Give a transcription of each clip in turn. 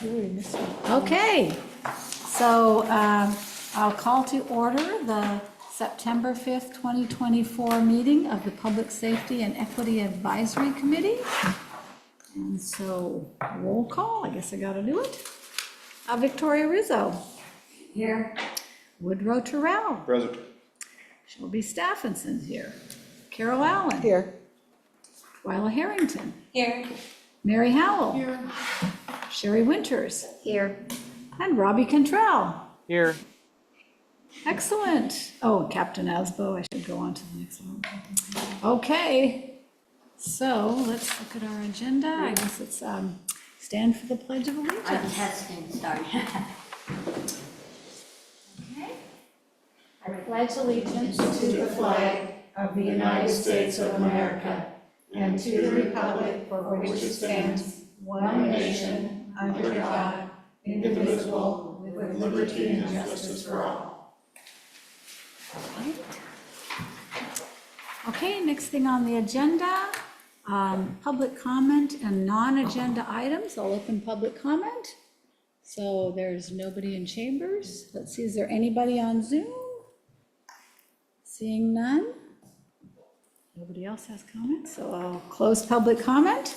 Okay, so I'll call to order the September 5th, 2024 meeting of the Public Safety and Equity Advisory Committee. And so roll call, I guess I gotta do it. Victoria Rizzo. Here. Woodrow Terrell. Present. Shelby Stephenson here. Carol Allen. Here. Twyla Harrington. Here. Mary Howell. Here. Sherry Winters. Here. And Robbie Cantrell. Here. Excellent. Oh, Captain Asbo, I should go on to the next one. Okay, so let's look at our agenda. I guess it's stand for the Pledge of Allegiance. I'm testing, sorry. Okay. I pledge allegiance to the flag of the United States of America and to the republic for which it stands, one nation, under God, indivisible, with liberty and justice for all. Right. Okay, next thing on the agenda, public comment and non-agenda items. I'll open public comment. So there's nobody in chambers. Let's see, is there anybody on Zoom? Seeing none. Nobody else has comments, so I'll close public comment.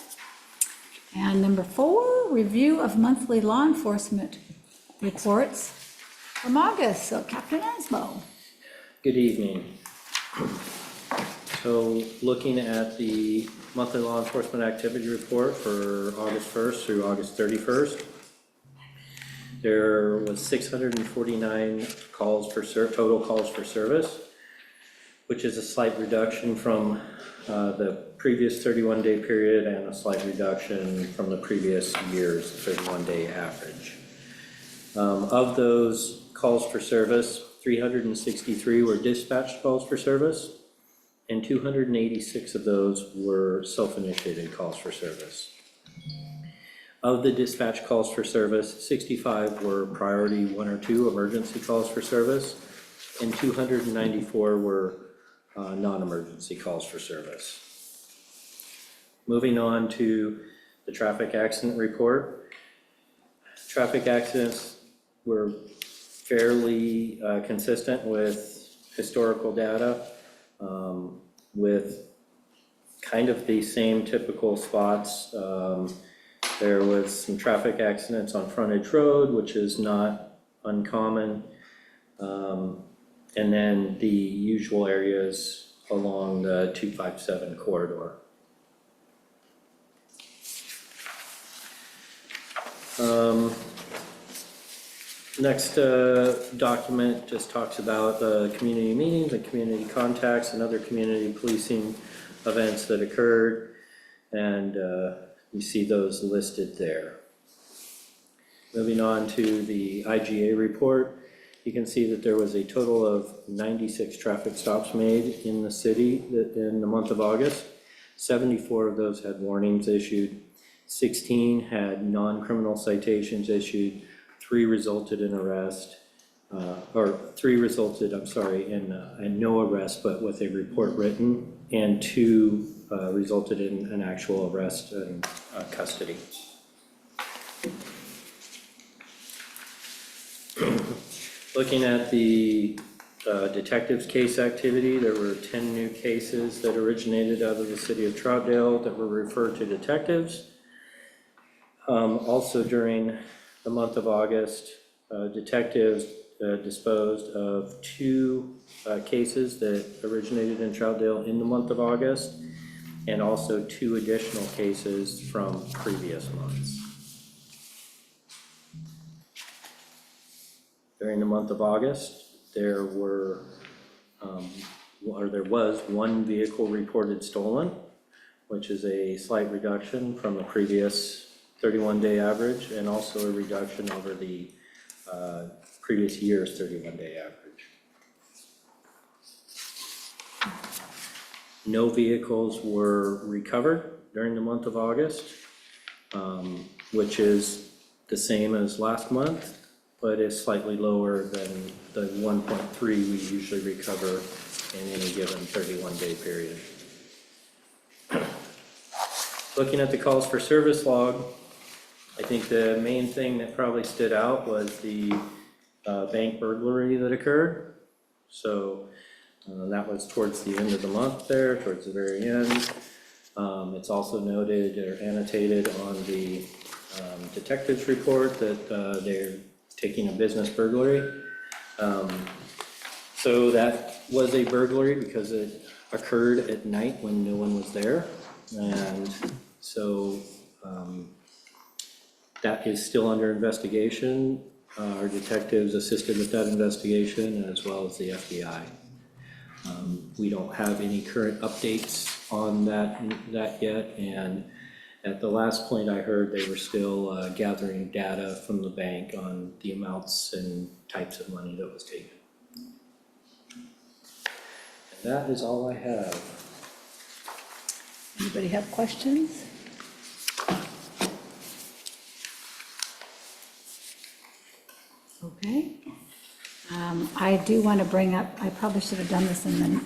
And number 4, review of monthly law enforcement reports from August. So Captain Asbo. Good evening. So looking at the monthly law enforcement activity report for August 1st through August 31st, there was 649 calls for total calls for service, which is a slight reduction from the previous 31-day period and a slight reduction from the previous year's 31-day average. Of those calls for service, 363 were dispatched calls for service, and 286 of those were self-initiated calls for service. Of the dispatch calls for service, 65 were priority 1 or 2 emergency calls for service, and 294 were non-emergency calls for service. Moving on to the traffic accident report. Traffic accidents were fairly consistent with historical data, with kind of the same typical spots. There was some traffic accidents on Frontage Road, which is not uncommon. And then the usual areas along the 257 corridor. Next document just talks about community meetings and community contacts and other community policing events that occurred, and you see those listed there. Moving on to the IGA report, you can see that there was a total of 96 traffic stops made in the city in the month of August. 74 of those had warnings issued, 16 had non-criminal citations issued, 3 resulted in arrest, or 3 resulted, I'm sorry, in no arrest, but with a report written, and 2 resulted in an actual arrest and custody. Looking at the detectives case activity, there were 10 new cases that originated out of the city of Troutdale that were referred to detectives. Also during the month of August, detectives disposed of 2 cases that originated in Troutdale in the month of August, and also 2 additional cases from previous months. During the month of August, there was 1 vehicle reported stolen, which is a slight reduction from the previous 31-day average, and also a reduction over the previous year's 31-day average. No vehicles were recovered during the month of August, which is the same as last month, but is slightly lower than the 1.3 we usually recover in any given 31-day period. Looking at the calls for service log, I think the main thing that probably stood out was the bank burglary that occurred. So that was towards the end of the month there, towards the very end. It's also noted or annotated on the detective's report that they're taking a business burglary. So that was a burglary because it occurred at night when no one was there. And so that is still under investigation. Our detectives assisted with that investigation as well as the FBI. We don't have any current updates on that yet, and at the last point I heard they were still gathering data from the bank on the amounts and types of money that was taken. And that is all I have. Anybody have questions? Okay. I do want to bring up, I probably should have done this in the,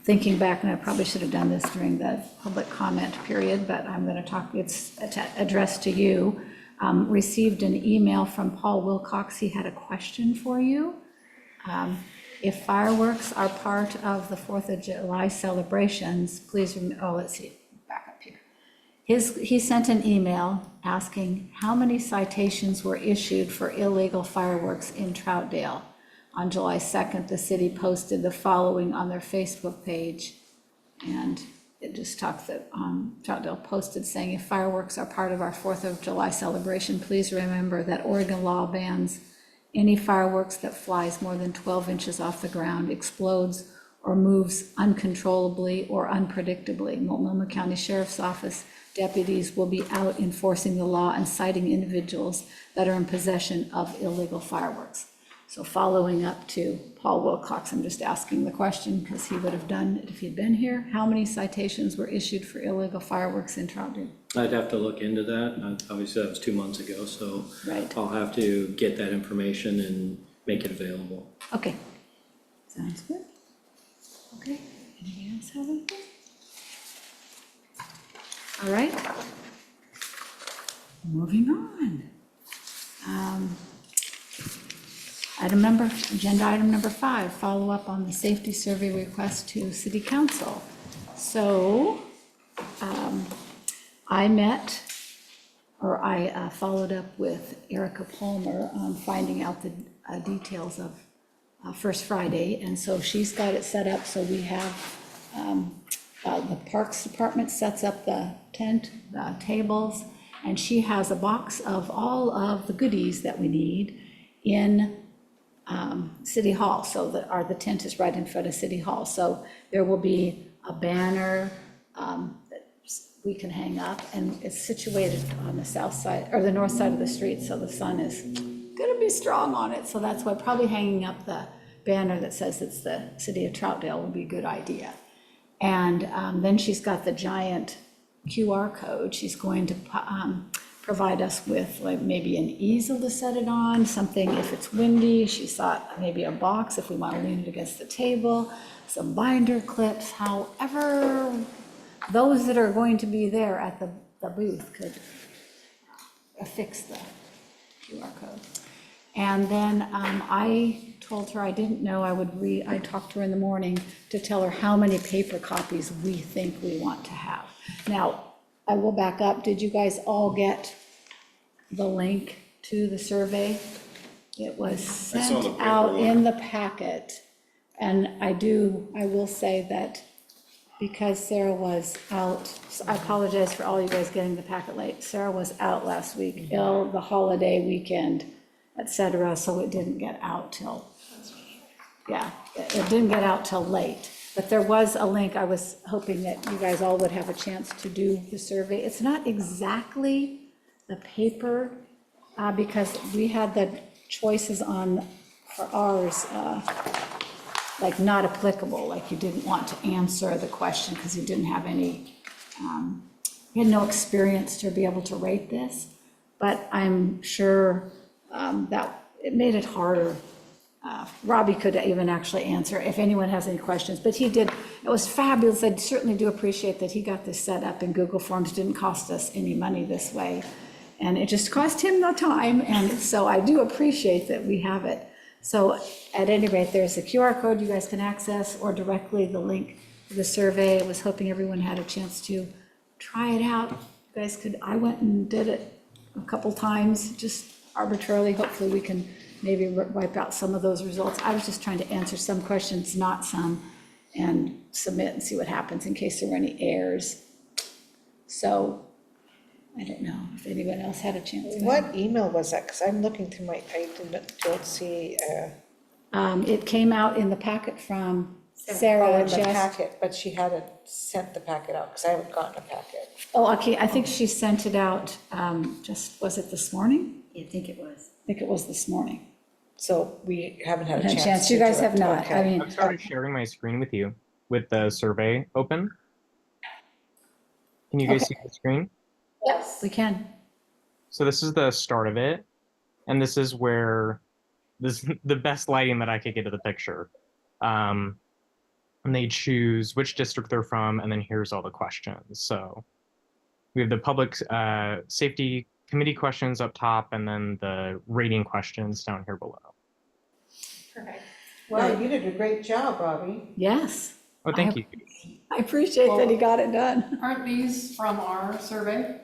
thinking back, and I probably should have done this during the public comment period, but I'm going to talk, it's addressed to you. Received an email from Paul Wilcox. He had a question for you. If fireworks are part of the 4th of July celebrations, please, let's see, back up here. He sent an email asking how many citations were issued for illegal fireworks in Troutdale. On July 2nd, the city posted the following on their Facebook page. And it just talks that Troutdale posted saying, if fireworks are part of our 4th of July celebration, please remember that Oregon law bans any fireworks that flies more than 12 inches off the ground, explodes, or moves uncontrollably or unpredictably. Multnomah County Sheriff's Office deputies will be out enforcing the law and citing individuals that are in possession of illegal fireworks. So following up to Paul Wilcox, I'm just asking the question because he would have done it if he'd been here. How many citations were issued for illegal fireworks in Troutdale? I'd have to look into that. Obviously, that was 2 months ago, so Right. I'll have to get that information and make it available. Okay, sounds good. Okay, anybody else have anything? All right, moving on. Agenda item number 5, follow up on the safety survey request to City Council. So I followed up with Erica Palmer on finding out the details of First Friday, and so she's got it set up so we have the Parks Department sets up the tent, the tables, and she has a box of all of the goodies that we need in City Hall. So the tent is right in front of City Hall. So there will be a banner that we can hang up, and it's situated on the south side, or the north side of the street, so the sun is gonna be strong on it. So that's why probably hanging up the banner that says it's the City of Troutdale would be a good idea. And then she's got the giant QR code. She's going to provide us with like maybe an easel to set it on, something if it's windy. She thought maybe a box if we want to lean it against the table, some binder clips, however those that are going to be there at the booth could affix the QR code. And then I told her I didn't know I talked to her in the morning to tell her how many paper copies we think we want to have. Now, I will back up. Did you guys all get the link to the survey? It was sent out in the packet. And I will say that because Sarah was out, so I apologize for all you guys getting the packet late. Sarah was out last week, ill, the holiday weekend, etc. So it didn't get out till, it didn't get out till late. But there was a link. I was hoping that you guys all would have a chance to do the survey. It's not exactly the paper because we had the choices on for ours, like not applicable, like you didn't want to answer the question because you didn't have any, you had no experience to be able to rate this. But I'm sure that it made it harder. Robbie could even actually answer if anyone has any questions, but he did. It was fabulous. I certainly do appreciate that he got this set up in Google Forms. Didn't cost us any money this way. And it just cost him the time, and so I do appreciate that we have it. So at any rate, there's a QR code you guys can access, or directly the link to the survey. I was hoping everyone had a chance to try it out. You guys could, I went and did it a couple times, just arbitrarily. Hopefully we can maybe wipe out some of those results. I was just trying to answer some questions, not some, and submit and see what happens in case there were any errors. So I don't know if anyone else had a chance. What email was that? Because I'm looking through don't see, It came out in the packet from oh, Sarah in the just. packet, but she hadn't sent the packet out, because I haven't gotten a packet. Oh, okay, I think she sent it out, was it this morning? I think it was. I think it was this morning. So we haven't had a Had a chance. chance, to you guys do it. have not, I Okay. mean, I've started sharing my screen with you with the survey open. Can you guys see the screen? yes, we can. So this is the start of it, and this is where this the best lighting that I could get of the picture. And they choose which district they're from, and then here's all the questions. So we have the public safety committee questions up top, and then the rating questions down here below. Perfect. Well, you did a great job, Robbie. Yes, Oh, thank you. I appreciate that he got it done. Aren't these from our survey?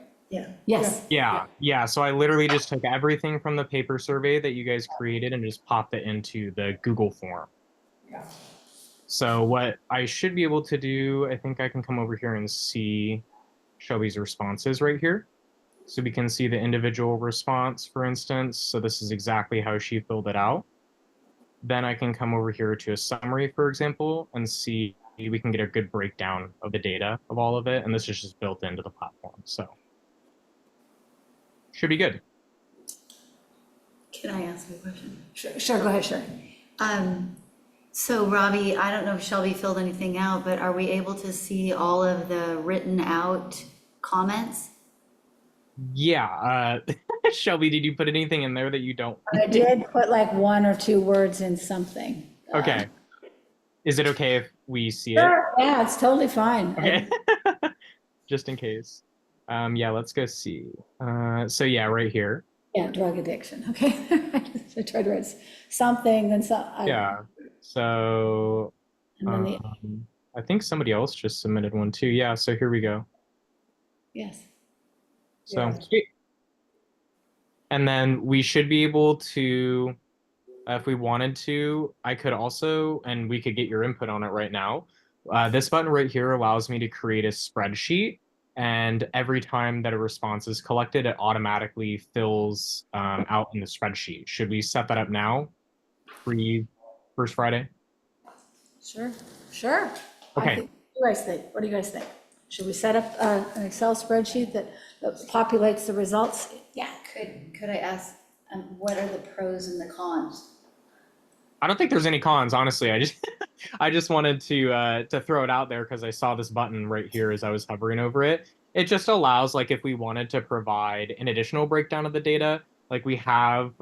Yes, Yeah. So I literally just took everything from the paper survey that you guys created and just popped it into the Google form. Yeah. So what I should be able to do, I think I can come over here and see Shelby's responses right here. So we can see the individual response, for instance. So this is exactly how she filled it out. Then I can come over here to a summary, for example, and see we can get a good breakdown of the data of all of it. And this is just built into the platform. So should be good. Can I ask you a question? sure, go ahead, sure. So Robbie, I don't know if Shelby filled anything out, but are we able to see all of the written out comments? Yeah. Shelby, did you put anything in there that you don't? I did put like 1 or 2 words in something. Okay. Is it okay if we see it? Sure, yeah, it's totally fine. Okay. Just in case. Yeah, let's go see. So yeah, right here. Yeah, drug addiction, okay. I tried to write something, then some. Yeah. So And then the, I think somebody else just submitted one too. Yeah, so here we go. yes, So Yeah. sweet. And then we should be able to, if we wanted to, I could also, and we could get your input on it right now. This button right here allows me to create a spreadsheet, and every time that a response is collected, it automatically fills out in the spreadsheet. Should we set that up now? First Friday? sure. I Okay. think- What do you guys think? What do you guys think? Should we set up an Excel spreadsheet that populates the results? Yeah. Could I ask, what are the pros and the cons? I don't think there's any cons, honestly. I just I just wanted to throw it out there because I saw this button right here as I was hovering over it. It just allows, like, if we wanted to provide an additional breakdown of the data, like we have,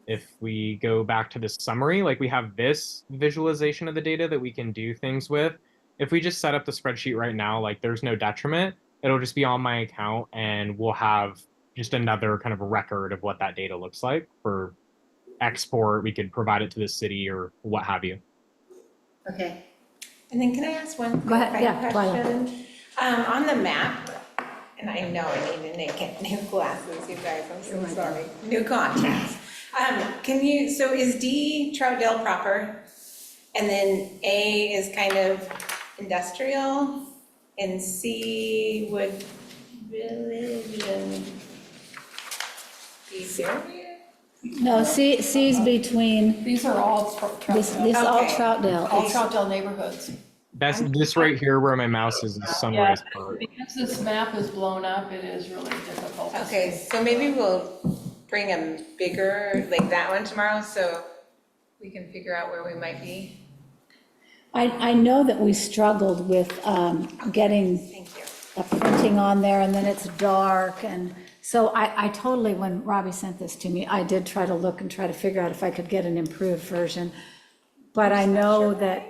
if we go back to the summary, like we have this visualization of the data that we can do things with. If we just set up the spreadsheet right now, like there's no detriment. It'll just be on my account, and we'll have just another kind of record of what that data looks like for export. We could provide it to the city or what have you. Okay. And then can I ask one Go ahead, yeah, question? On the map, and I know I need to get new glasses, you guys, I'm so sorry, new contacts. Can you, so is D Troutdale proper? And then A is kind of industrial, and C would village and be area? No, C's between, These are all this Troutdale, all Okay. Troutdale. all It's- Troutdale neighborhoods. That's this right here where my mouse is sunrise part. Because this map is blown up, it is really difficult. to Okay, see. so maybe we'll bring a bigger, like that one tomorrow, so we can figure out where we might be. I know that we struggled with getting Thank you. a printing on there, and then it's dark, and so I totally, when Robbie sent this to me, I did try to look and try to figure out if I could get an improved version, but I know that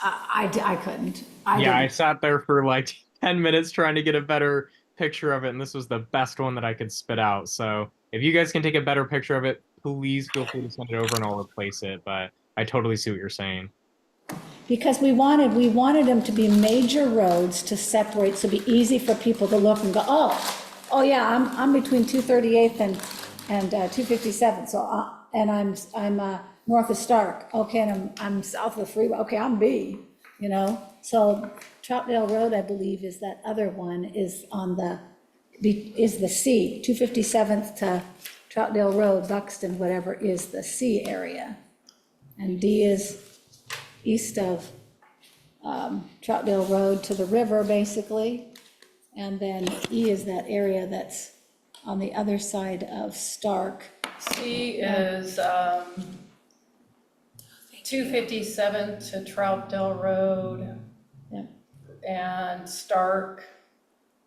I couldn't. Yeah, I sat there for like 10 minutes trying to get a better picture of it, and this was the best one that I could spit out. So if you guys can take a better picture of it, please feel free to send it over and I'll replace it. But I totally see what you're saying. Because we wanted them to be major roads to separate, so it'd be easy for people to look and go, oh yeah, I'm between 238th and 257th, so, and I'm north of Stark, okay, and I'm south of the freeway, okay, I'm B, you know? So Troutdale Road, I believe, is that other one, is on is the C, 257th to Troutdale Road, Buxton, whatever, is the C area. And D is east of Troutdale Road to the river, basically. And then E is that area that's on the other side of Stark. C is 257 to Troutdale Road Yeah. and Stark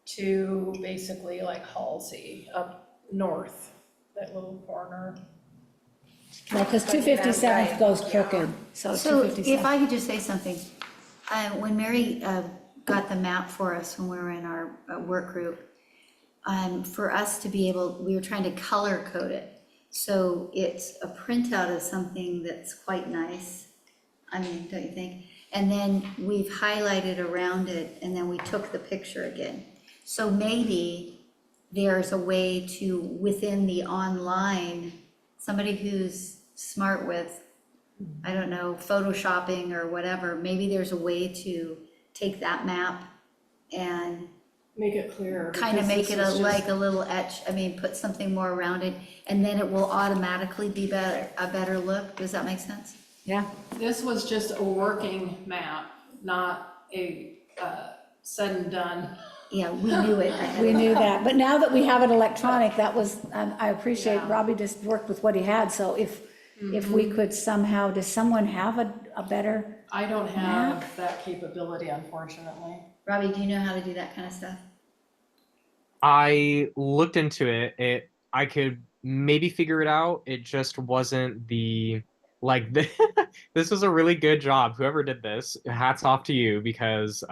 to basically like Halsey up north, that little corner. Well, because 257th goes crooked, so So if 257th. I could just say something, when Mary got the map for us when we were in our work group, for us to be able, we were trying to color code it. So it's a printout of something that's quite nice. I mean, don't you think? And then we've highlighted around it, and then we took the picture again. So maybe there's a way to, within the online, somebody who's smart with, I don't know, photoshopping or whatever, maybe there's a way to take that map and Make it clearer. kind of because make it this is like a little etch, I mean, put something more around it, and then it will automatically be a better look. Does that make sense? Yeah, This was just a working map, not a said and done. Yeah, we knew it. we knew that, but now that we have it electronic, that was, I appreciate, Yeah. Robbie just worked with what he had, so if we could somehow, does someone have a better? I don't have that capability, unfortunately. Robbie, do you know how to do that kind of stuff? I looked into it. I could maybe figure it out. It just wasn't the like this was a really good job. Whoever did this, hats off to you, because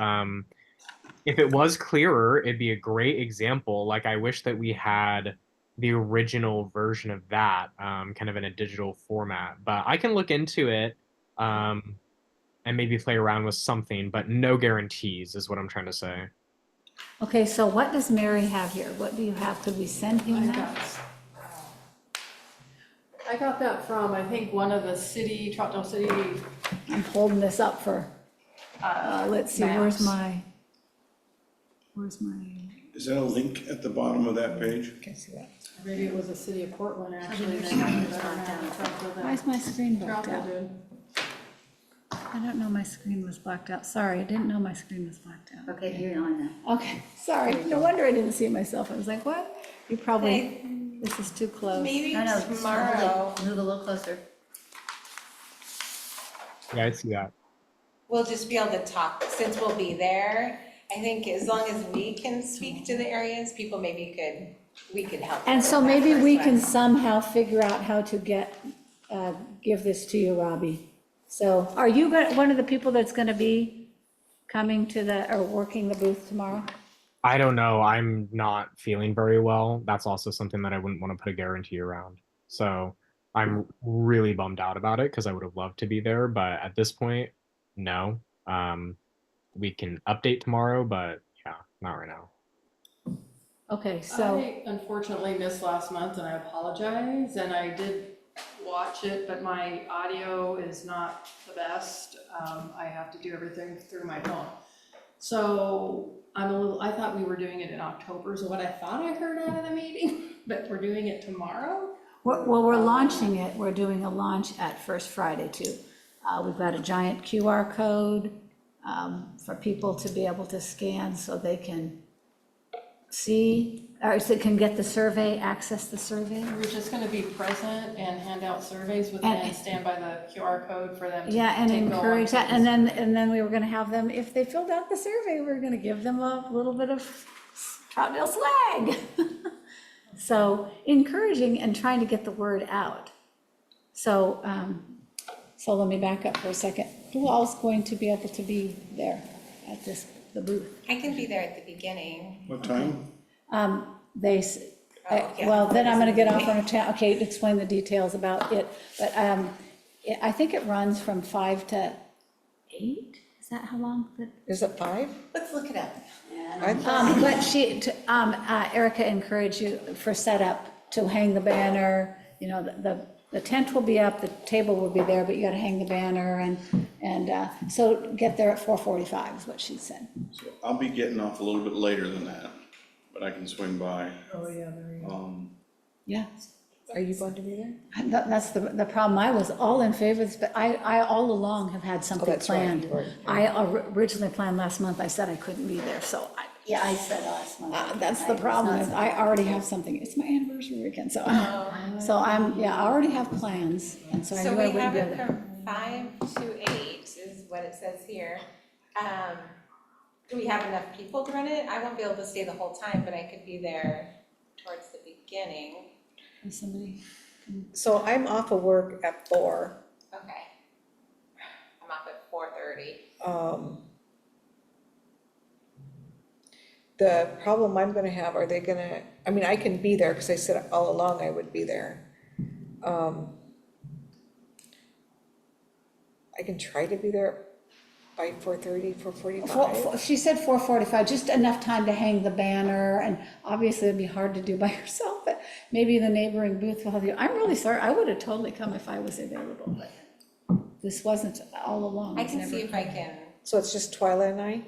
if it was clearer, it'd be a great example. Like I wish that we had the original version of that, kind of in a digital format. But I can look into it, and maybe play around with something, but no guarantees is what I'm trying to say. Okay, so what does Mary have here? What do you have? Could we send him that? I got that from, I think, one of the Troutdale City, I'm holding this up for, let's see, where's maps. my, Is that a link at the bottom of that page? Can see that. maybe it was the city of Portland, actually. They had it better now than Troutdale did. why's my screen blacked Troutdale out? did. I don't know my screen was blacked out. Sorry, I didn't know my screen was blacked out. Okay, you're on now. Okay, sorry. No wonder I didn't see myself. I was like, what? You probably, this is too close. Maybe No, no, just hold tomorrow, it. Move a little closer. Yeah, I see that. we'll just be able to talk, since we'll be there. I think as long as we can speak to the areas, people maybe we could help. And with so that maybe first we one. can somehow figure out how to give this to you, Robbie. So are you one of the people that's gonna be coming to or working the booth tomorrow? I don't know. I'm not feeling very well. That's also something that I wouldn't want to put a guarantee around. So I'm really bummed out about it because I would have loved to be there. But at this point, no. We can update tomorrow, but yeah, not right now. Okay, so, I unfortunately missed last month and I apologize, and I did watch it, but my audio is not the best. I have to do everything through my phone. So I thought we were doing it in October, so what I thought I heard out of the meeting, but we're doing it tomorrow? well, we're launching it. We're doing a launch at First Friday too. We've got a giant QR code for people to be able to scan so they can see, or so they can get the survey, access the survey. We're just gonna be present and hand out surveys with And- and stand by the QR code for them to Yeah, and take encourage that, along. and then we were gonna have them, if they filled out the survey, we were gonna give them a little bit of Troutdale swag. So encouraging and trying to get the word out. So, so let me back up for a second. Who else going to be able to be there at the booth? I can be there at the beginning. What time? They, yeah. well, then I'm gonna get off on a okay, explain the details about it, but, I think it runs from 5 to 8, is that how long? Is it 5? Let's look it up. I thought, But Erica encouraged you for setup to hang the banner, you know, the tent will be up, the table will be there, but you gotta hang the banner and so get there at 4:45 is what she said. So I'll be getting off a little bit later than that, but I can swing by. oh, yeah, there you go. Yeah, Are you going to be there? that's the problem. I was all in favor of this, but I all along have had something that's right, planned. you were. I originally planned last month, I said I couldn't be there, so Yeah, I said last month. that's the problem, is I already have something, it's my anniversary weekend, so, so I already have plans, and so I So knew I we wouldn't have be it able to. from 5 to 8 is what it says here. Do we have enough people to run it? I won't be able to stay the whole time, but I could be there towards the beginning. Can somebody, So I'm off of work at 4. Okay. I'm off at 4:30. The problem I'm gonna have, are they gonna, I mean, I can be there, because I said all along I would be there. I can try to be there by 4:30, 4:45. she said 4:45, just enough time to hang the banner, and obviously it'd be hard to do by yourself, but maybe the neighboring booth will have you. I'm really sorry, I would have totally come if I was available, but this wasn't all along. I It's can never- see if I can, So it's just Twyla and I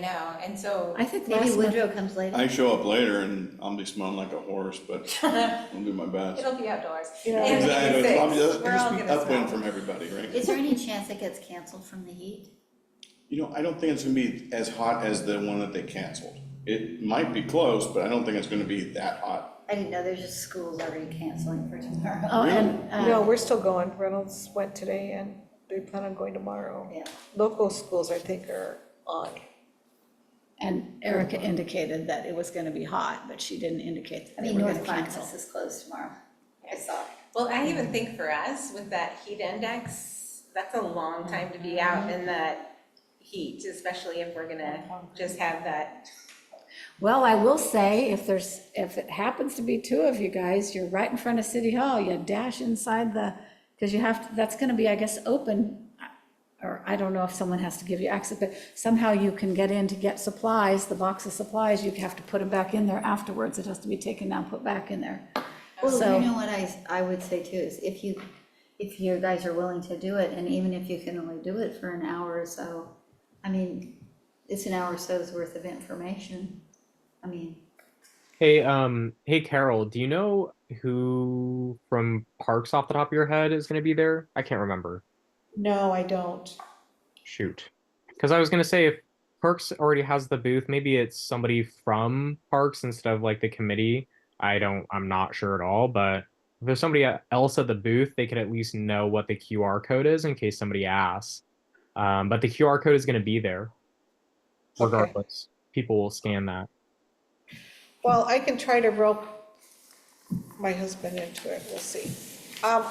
know, and so, I think Maybe last month, Woodrow comes later. I show up later and I'll be smelling like a horse, but I'll do my best. it'll be outdoors. You know, And Exactly, it's it's probably six. just We're all be gonna upwind smell. from everybody, right? Is there any chance it gets canceled from the heat? You know, I don't think it's gonna be as hot as the one that they canceled. It might be close, but I don't think it's gonna be that hot. I didn't know, there's just schools already canceling for tomorrow. oh, and, No, we're still going. Reynolds went today and they plan on going tomorrow. Yeah. Local schools, I think, are on. and Erica indicated that it was gonna be hot, but she didn't indicate I that they mean, were North gonna cancel. Clackamas is closed tomorrow. I saw it. Well, I even think for us, with that heat index, that's a long time to be out in that heat, especially if we're gonna just have that. Well, I will say, if it happens to be 2 of you guys, you're right in front of City Hall, you dash inside because you have, that's gonna be, I guess, open, or I don't know if someone has to give you access, but somehow you can get in to get supplies, the box of supplies, you have to put them back in there afterwards, it has to be taken down, put back in there. Well, So- you know what I would say too, is if you guys are willing to do it, and even if you can only do it for an hour or so, I mean, it's an hour or so's worth of information. I mean, Hey Carol, do you know who from Parks off the top of your head is going to be there? I can't remember. No, I don't. Shoot. Because I was going to say, if Parks already has the booth, maybe it's somebody from Parks instead of like the committee. I'm not sure at all, but if there's somebody else at the booth, they could at least know what the QR code is in case somebody asks. But the QR code is going to be there regardless. People will scan that. Well, I can try to rope my husband into it, we'll see. I'll be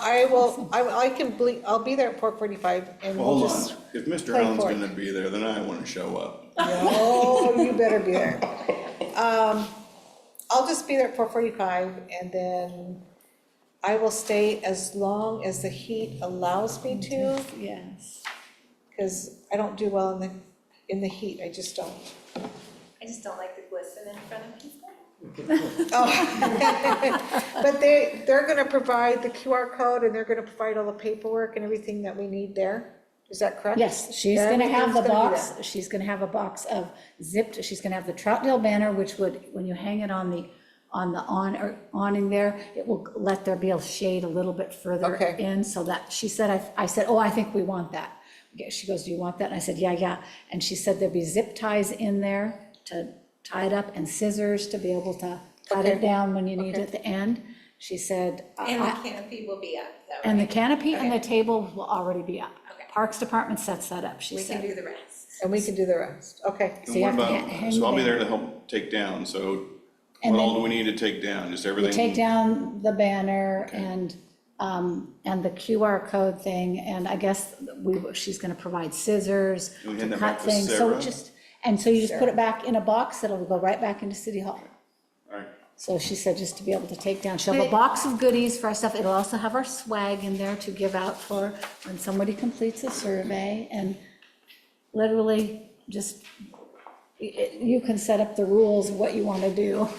there at 4:45 and we'll Hold just. on, if Mr. play Allen's for it. gonna be there, then I wanna show up. No, you better be there. I'll just be there at 4:45 and then I will stay as long as the heat allows me to, Yes. because I don't do well in the heat, I just don't. I just don't like the glisten in front of people. But they're gonna provide the QR code and they're gonna provide all the paperwork and everything that we need there. Is that correct? Yes, she's gonna have the Everything's gonna be box, she's gonna have a box of zipped, she's gonna have the Troutdale banner, which would, when you hang it on the awning there, it will let there be a shade a little bit further Okay. in, so that, she said, I said, oh, I think we want that. Okay, she goes, do you want that? And I said, yeah. And she said there'd be zip ties in there to tie it up and scissors to be able to cut it Okay. down when you need it Okay. at the end. She said, And the canopy will be up, though, and the right? canopy and the Okay. table will already be up. Okay. Parks Department sets that up, she We can said. do the rest. And we can do the rest, okay. So And you what have to about, hang so I'll be there. there to help take down, so And what all then- do we need to take down, just You everything? take down the banner Okay. and the QR code thing, and I guess she's gonna provide scissors And we to hand that cut back to things, so Sarah? and so you just put Sarah. it back in a box, that'll go right back into City Hall. So she said just to be able to take down, she'll have a box of goodies for our stuff. It'll also have our swag in there to give out for when somebody completes a survey, and literally just, you can set up the rules of what you want to do.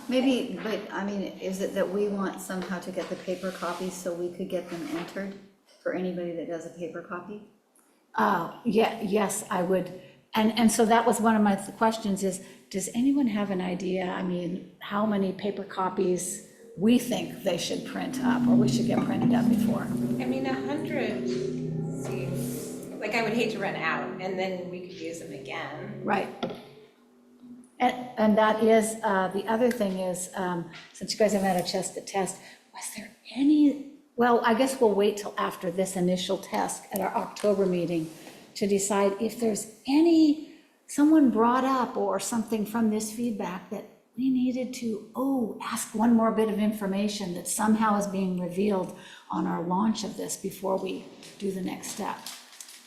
Maybe, but I mean, is it that we want somehow to get the paper copies so we could get them entered for anybody that does a paper copy? Yeah, yes, I would. And so that was one of my questions is, does anyone have an idea, I mean, how many paper copies we think they should print up or we should get printed up before? I mean, 100 seems, like I would hate to run out and then we could use them again. Right. And that is, the other thing is, since you guys haven't had a chance to test, was there any, well, I guess we'll wait till after this initial test at our October meeting to decide if there's someone brought up or something from this feedback that we needed to, ask one more bit of information that somehow is being revealed on our launch of this before we do the next step.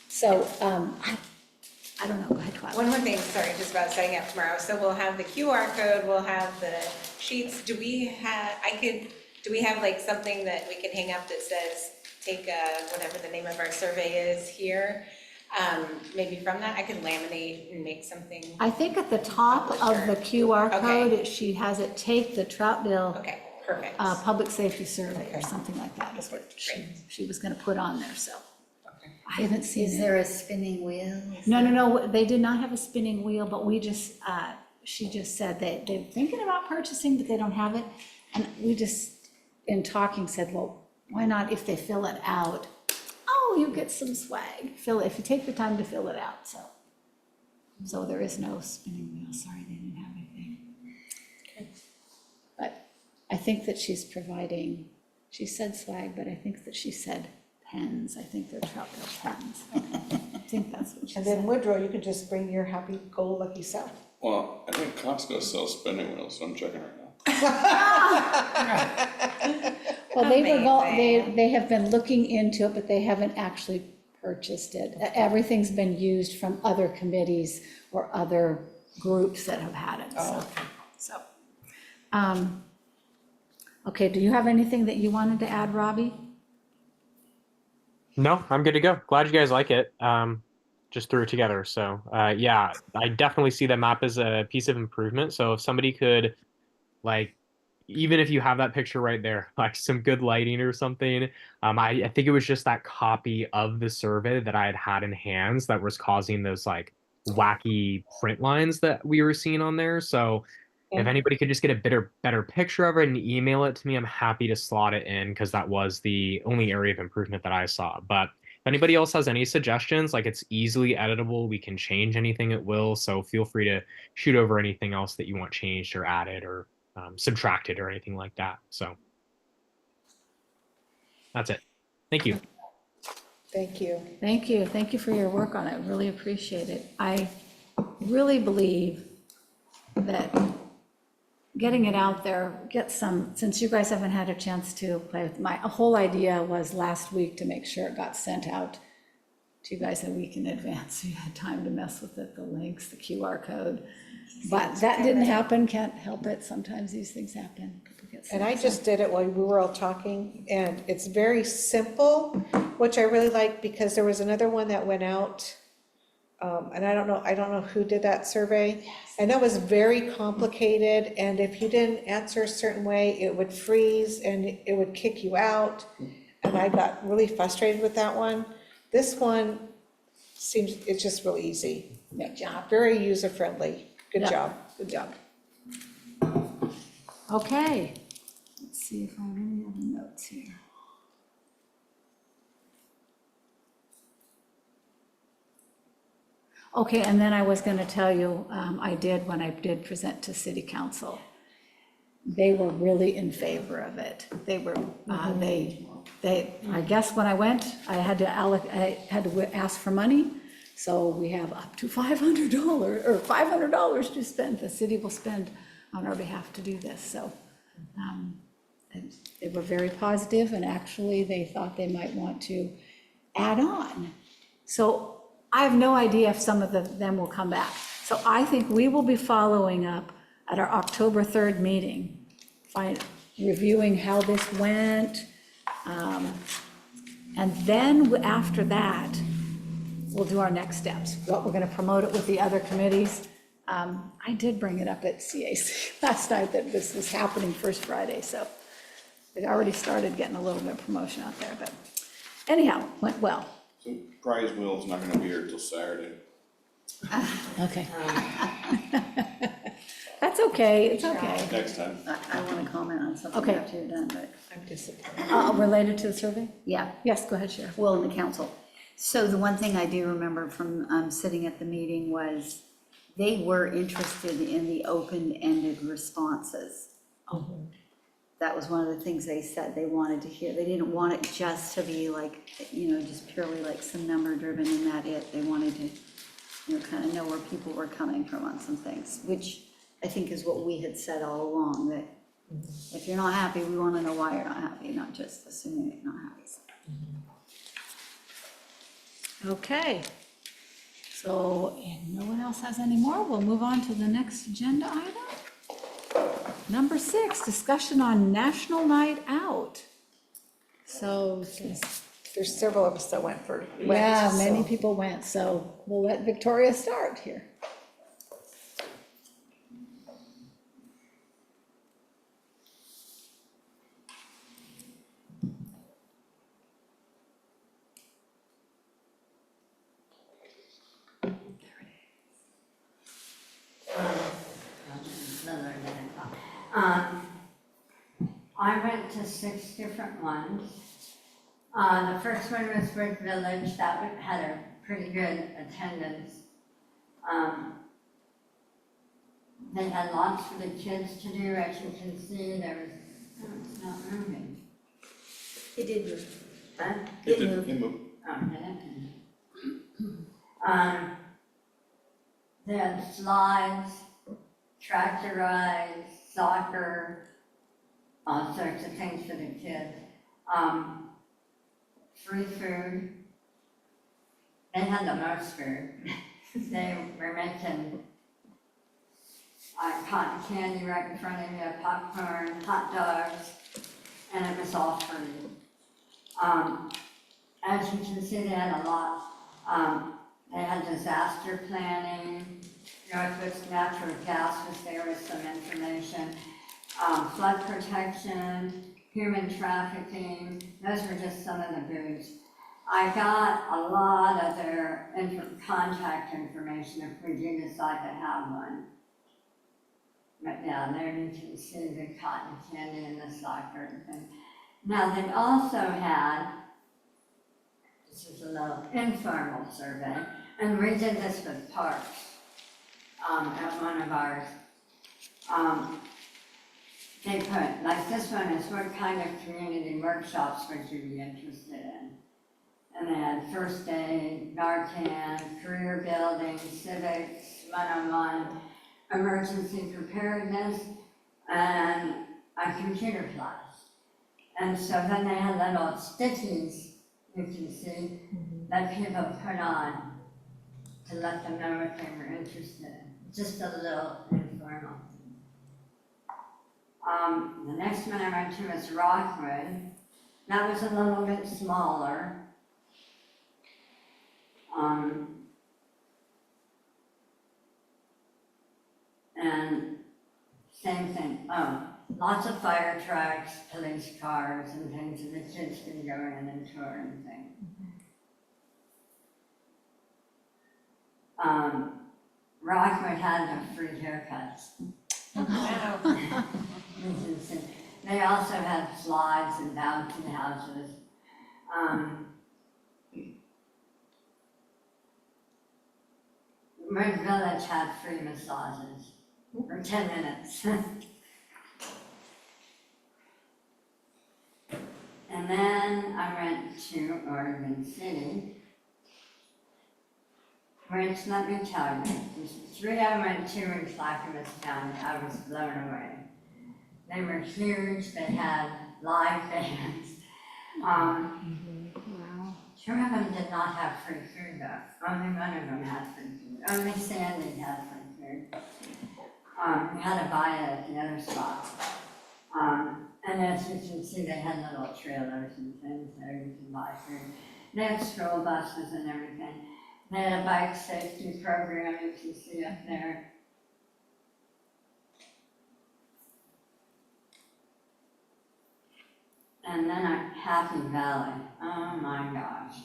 So, I don't know, go ahead, Twilight. One more thing, sorry, just about setting up tomorrow. So we'll have the QR code, we'll have the sheets. Do we have like something that we can hang up that says, take whatever the name of our survey is here? Maybe from that, I could laminate and make something. I think at the top of the QR Okay. code, she has it take the Troutdale Okay, perfect. Public Safety Survey or Okay. something like that is what Great. she was gonna put on there, so. Okay. I haven't seen Is it. there a spinning wheel? No, they did not have a spinning wheel, but we just, she just said that they're thinking about purchasing, but they don't have it. And we just, in talking, said, well, why not if they fill it out? Oh, you get some swag, if you take the time to fill it out, so. So there is no spinning wheel, sorry, they didn't have anything. But I think that she's providing, she said swag, but I think that she said pens, I think they're Troutdale pens. I think that's what she And then said. Woodrow, you could just bring your happy-go-lucky self. Well, I think Costco sells spinning wheels, so I'm checking right now. Well, Amazing. they have been looking into it, but they haven't actually purchased it. Everything's been used from other committees or other groups that have had it, so. Okay, do you have anything that you wanted to add, Robbie? No, I'm good to go. Glad you guys like it. Just threw it together. So yeah, I definitely see that map as a piece of improvement. So if somebody could, like, even if you have that picture right there, like some good lighting or something, I think it was just that copy of the survey that I had in hands that was causing those like wacky print lines that we were seeing on there. So if anybody could just get a better picture of it and email it to me, I'm happy to slot it in because that was the only area of improvement that I saw. But if anybody else has any suggestions, like it's easily editable, we can change anything at will. So feel free to shoot over anything else that you want changed or added or subtracted or anything like that. So that's it. Thank you. Thank you. Thank you for your work on it, really appreciate it. I really believe that getting it out there, since you guys haven't had a chance to play with, my whole idea was last week to make sure it got sent out to you guys a week in advance, so you had time to mess with it, the links, the QR code. But that didn't happen, can't help it, sometimes these things happen. People get And I sick. just did it while we were all talking, and it's very simple, which I really like, because there was another one that went out, and I don't know who did that survey. And that was very complicated, and if you didn't answer a certain way, it would freeze and it would kick you out. And I got really frustrated with that one. This one it's just real easy. Good job. Very user-friendly. Good Yeah. job. Good job. Okay, let's see if I have any other notes here. Okay, and then I was gonna tell you, when I did present to city council, they were really in favor of it. They were, I guess when I went, I had to ask for money. So we have up to $500 or $500 to spend, the city will spend on our behalf to do this, so. They were very positive, and actually they thought they might want to add on. So I have no idea if some of them will come back. So I think we will be following up at our October 3rd meeting reviewing how this went. And then after that, we'll do our next steps, what we're gonna promote it with the other committees. I did bring it up at CAC last night that this was happening first Friday, so it already started getting a little bit of promotion out there, but anyhow, went well. So prize wheel's not gonna be here till Saturday. Okay. That's okay, it's okay. Next time. I want to comment on something Okay. after you're done, but, I'm disappointed. Related to the survey? yeah. Yes, go ahead, Sheriff. Well, in the council. So the one thing I do remember from sitting at the meeting was they were interested in the open-ended responses. That was one of the things they said they wanted to hear. They didn't want it just to be like, just purely like some number driven and that it. They wanted to, kind of know where people were coming from on some things, which I think is what we had said all along, that if you're not happy, we want to know why you're not happy, not just assuming that you're not happy. Okay. So, if no one else has any more, we'll move on to the next agenda item. Number 6, discussion on National Night Out. So, There's several of us that went. yeah, many so- people went, so we'll let Victoria start here. I went to 6 different ones. The first one was Brick Village, had a pretty good attendance. They had lots for the kids to do, as you can see, there was, it's not moving. It did move. Huh? It moved. It moved. Oh, did it? They had slides, tractor rides, soccer, all sorts of things for the kids. Free food. They had the most food. They were making cotton candy right in front of you, popcorn, hot dogs, and it was all free. As you can see, they had a lot. They had disaster planning, Northwest Natural Gas was there with some information, flood protection, human trafficking, those were just some of the booths. I got a lot of their contact information if we do decide to have one. But yeah, there you can see the cotton candy and the soccer and thing. Now, they also had, this is a little informal survey, and we did this with parks at one of ours. They put, like this one is, what kind of community workshops would you be interested in? And they had first aid, Narcan, career building, civics, one-on-one, emergency preparedness, and a computer class. And so then they had little stickies, you can see, that people put on to let them know if they were interested. Just a little informal. The next one I went to was Rockwood. That was a little bit smaller. And same thing, lots of fire trucks, police cars and things, and the kids can go in and tour and things. Rockwood had no free haircuts. Wow. They also had slides and bouncy houses. Red Village had free massages for 10 minutes. And then I went to Oregon City, which, let me tell you, 3 I went to in Clackamas County, I was blown away. They were huge, they had live bands. 2 of them did not have free food though, only one of them had free food, only Sandy had free food. You had to buy it at the other spot. And as you can see, they had little trailers and things there you can buy food. They had stroll buses and everything. They had a bike safety program you can see up there. And then at Happy Valley, oh my gosh.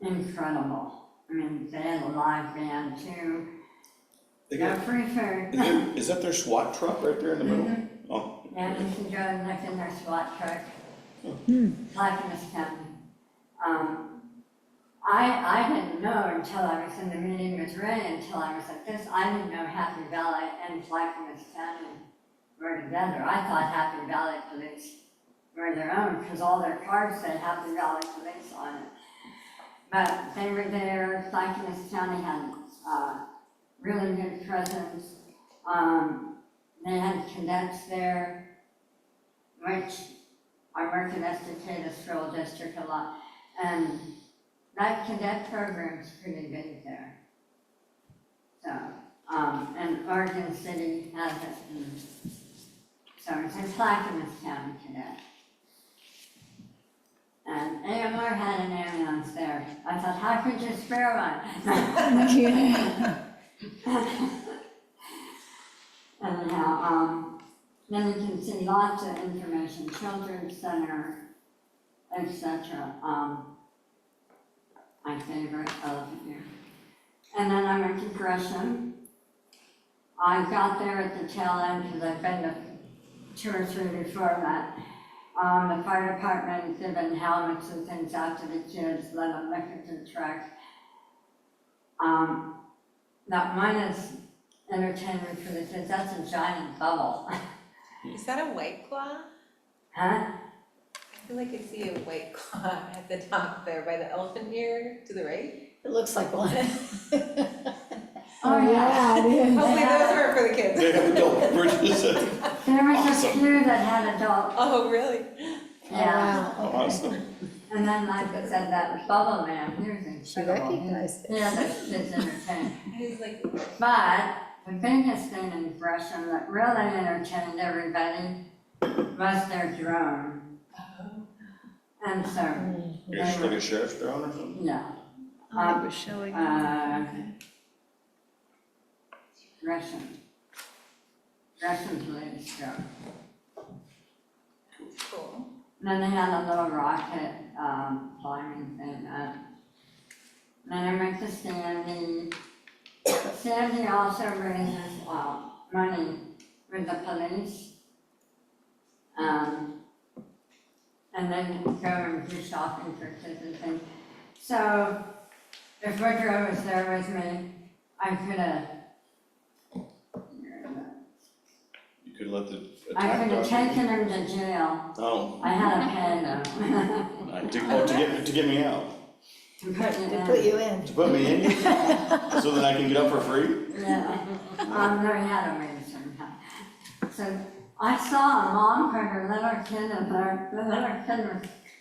Incredible. I mean, they had a live band too. They No got, free food. is that their SWAT truck right there in the middle? Oh. Yeah, you can go and look in their SWAT truck. Like in this county. I didn't know until I was in the meeting with Ray, until I was at this, I didn't know Happy Valley and Clackamas County were together. I thought Happy Valley Police were their own, because all their cars said Happy Valley Police on it. But they were there, Clackamas County had, really good presence. They had cadets there, which I work in Estacada Stroll District a lot, and that cadet program's pretty big there. So, and Oregon City has it, and so it's in Clackamas County Cadet. And AMR had an ambulance there. I thought, how could you spare one? Anyhow, then you can see lots of information, Children's Center, etc. My favorite elephant here. And then I went to Gresham. I got there at the tail end because I've been to 2 or 3 before that. The fire department giving helmets and things out to the kids, let them look at the truck. That one is entertainment for the kids. That's a giant bubble. Is that a White Claw? Huh? I feel like I see a White Claw at the top there by the elephant ear to the right. It looks like one. Oh, yeah. it is. Hopefully those were for the kids. They have adult beverages. There was a Awesome. few that had adult, Oh, really? yeah. Wow, okay. Awesome. And then like I said, that bubble man, he was She incredible. recognized it. Yeah, the kids entertained. I was like, But the biggest thing in Gresham that really entertained everybody was their drone. oh, And so, Here's like a sheriff's drone or something? yeah. It was showing. Gresham's latest drone. cool. And then they had a little rocket, climbing thing, then I went to Sandy. Sandy also raises, money with the police. And then go and do shopping for kids and things. So, if Woodrow was there with me, I could have, You could let the I attack could have dog. taken him to jail. Oh, I had to pay them. to get me out, To put me To in. put you in. to put me in, so that I can get up for free? Yeah, no, he had a wait sometime. So I saw a mom put her little kid in there, the little kid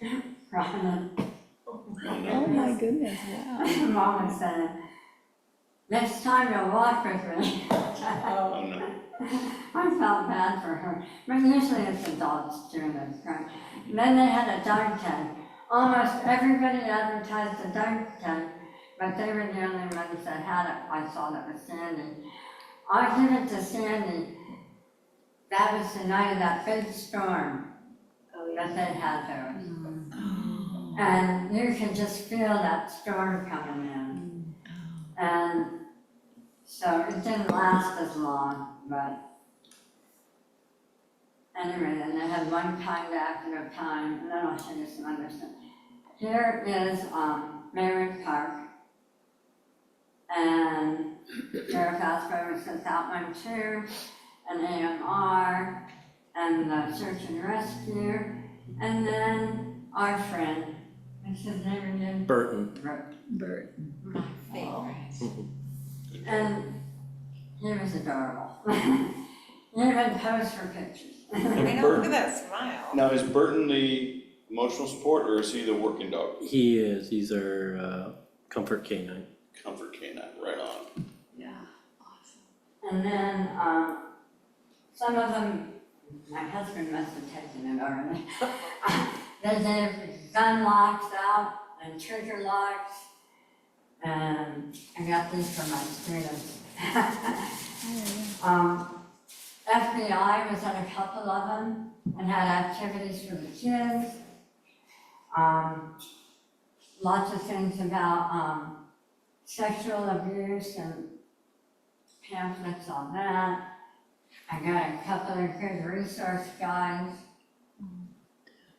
was crying. Oh my goodness, wow. The mom was saying, next time you'll walk with me. Oh, no. I felt bad for her, but usually it's adults doing this crime. And then they had a dog tag. Almost everybody advertised a dog tag, but they were the only ones that had it. I saw that was Sandy. I give it to Sandy. That was the night of that big storm that they had there. And you could just feel that storm coming in. And so it didn't last as long, but anyway, then they had one kind after a time, and then I'll show you some other stuff. Here is Merritt Park. And Sheriff Asper sent that one too, an AMR, and the search and rescue, and then our friend, what's his name again? Burton. Bert. My favorite. And he was adorable. He even posed for pictures. I know, look at that smile. Now, is Burton the emotional support, or is he the working dog? He's our comfort canine. Comfort canine, right on. Yeah, awesome. And then, some of them, my husband must have taken it already. They gave gun locks out and trigger locks. And I got these for my students. FBI was at a couple of them and had activities for the kids. Lots of things about sexual abuse and pamphlets on that. I got a couple of good resource guides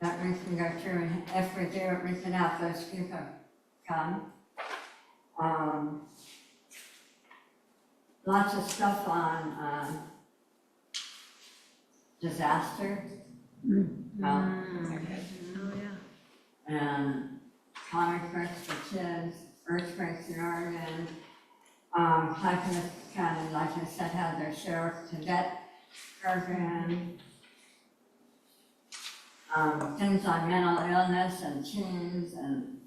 that we can go through, and if we do it, we can have those people come. Lots of stuff on disaster. And comic books for kids, earthquakes in Oregon. Clackamas County, like I said, had their sheriff cadet program. Things on mental illness and teens and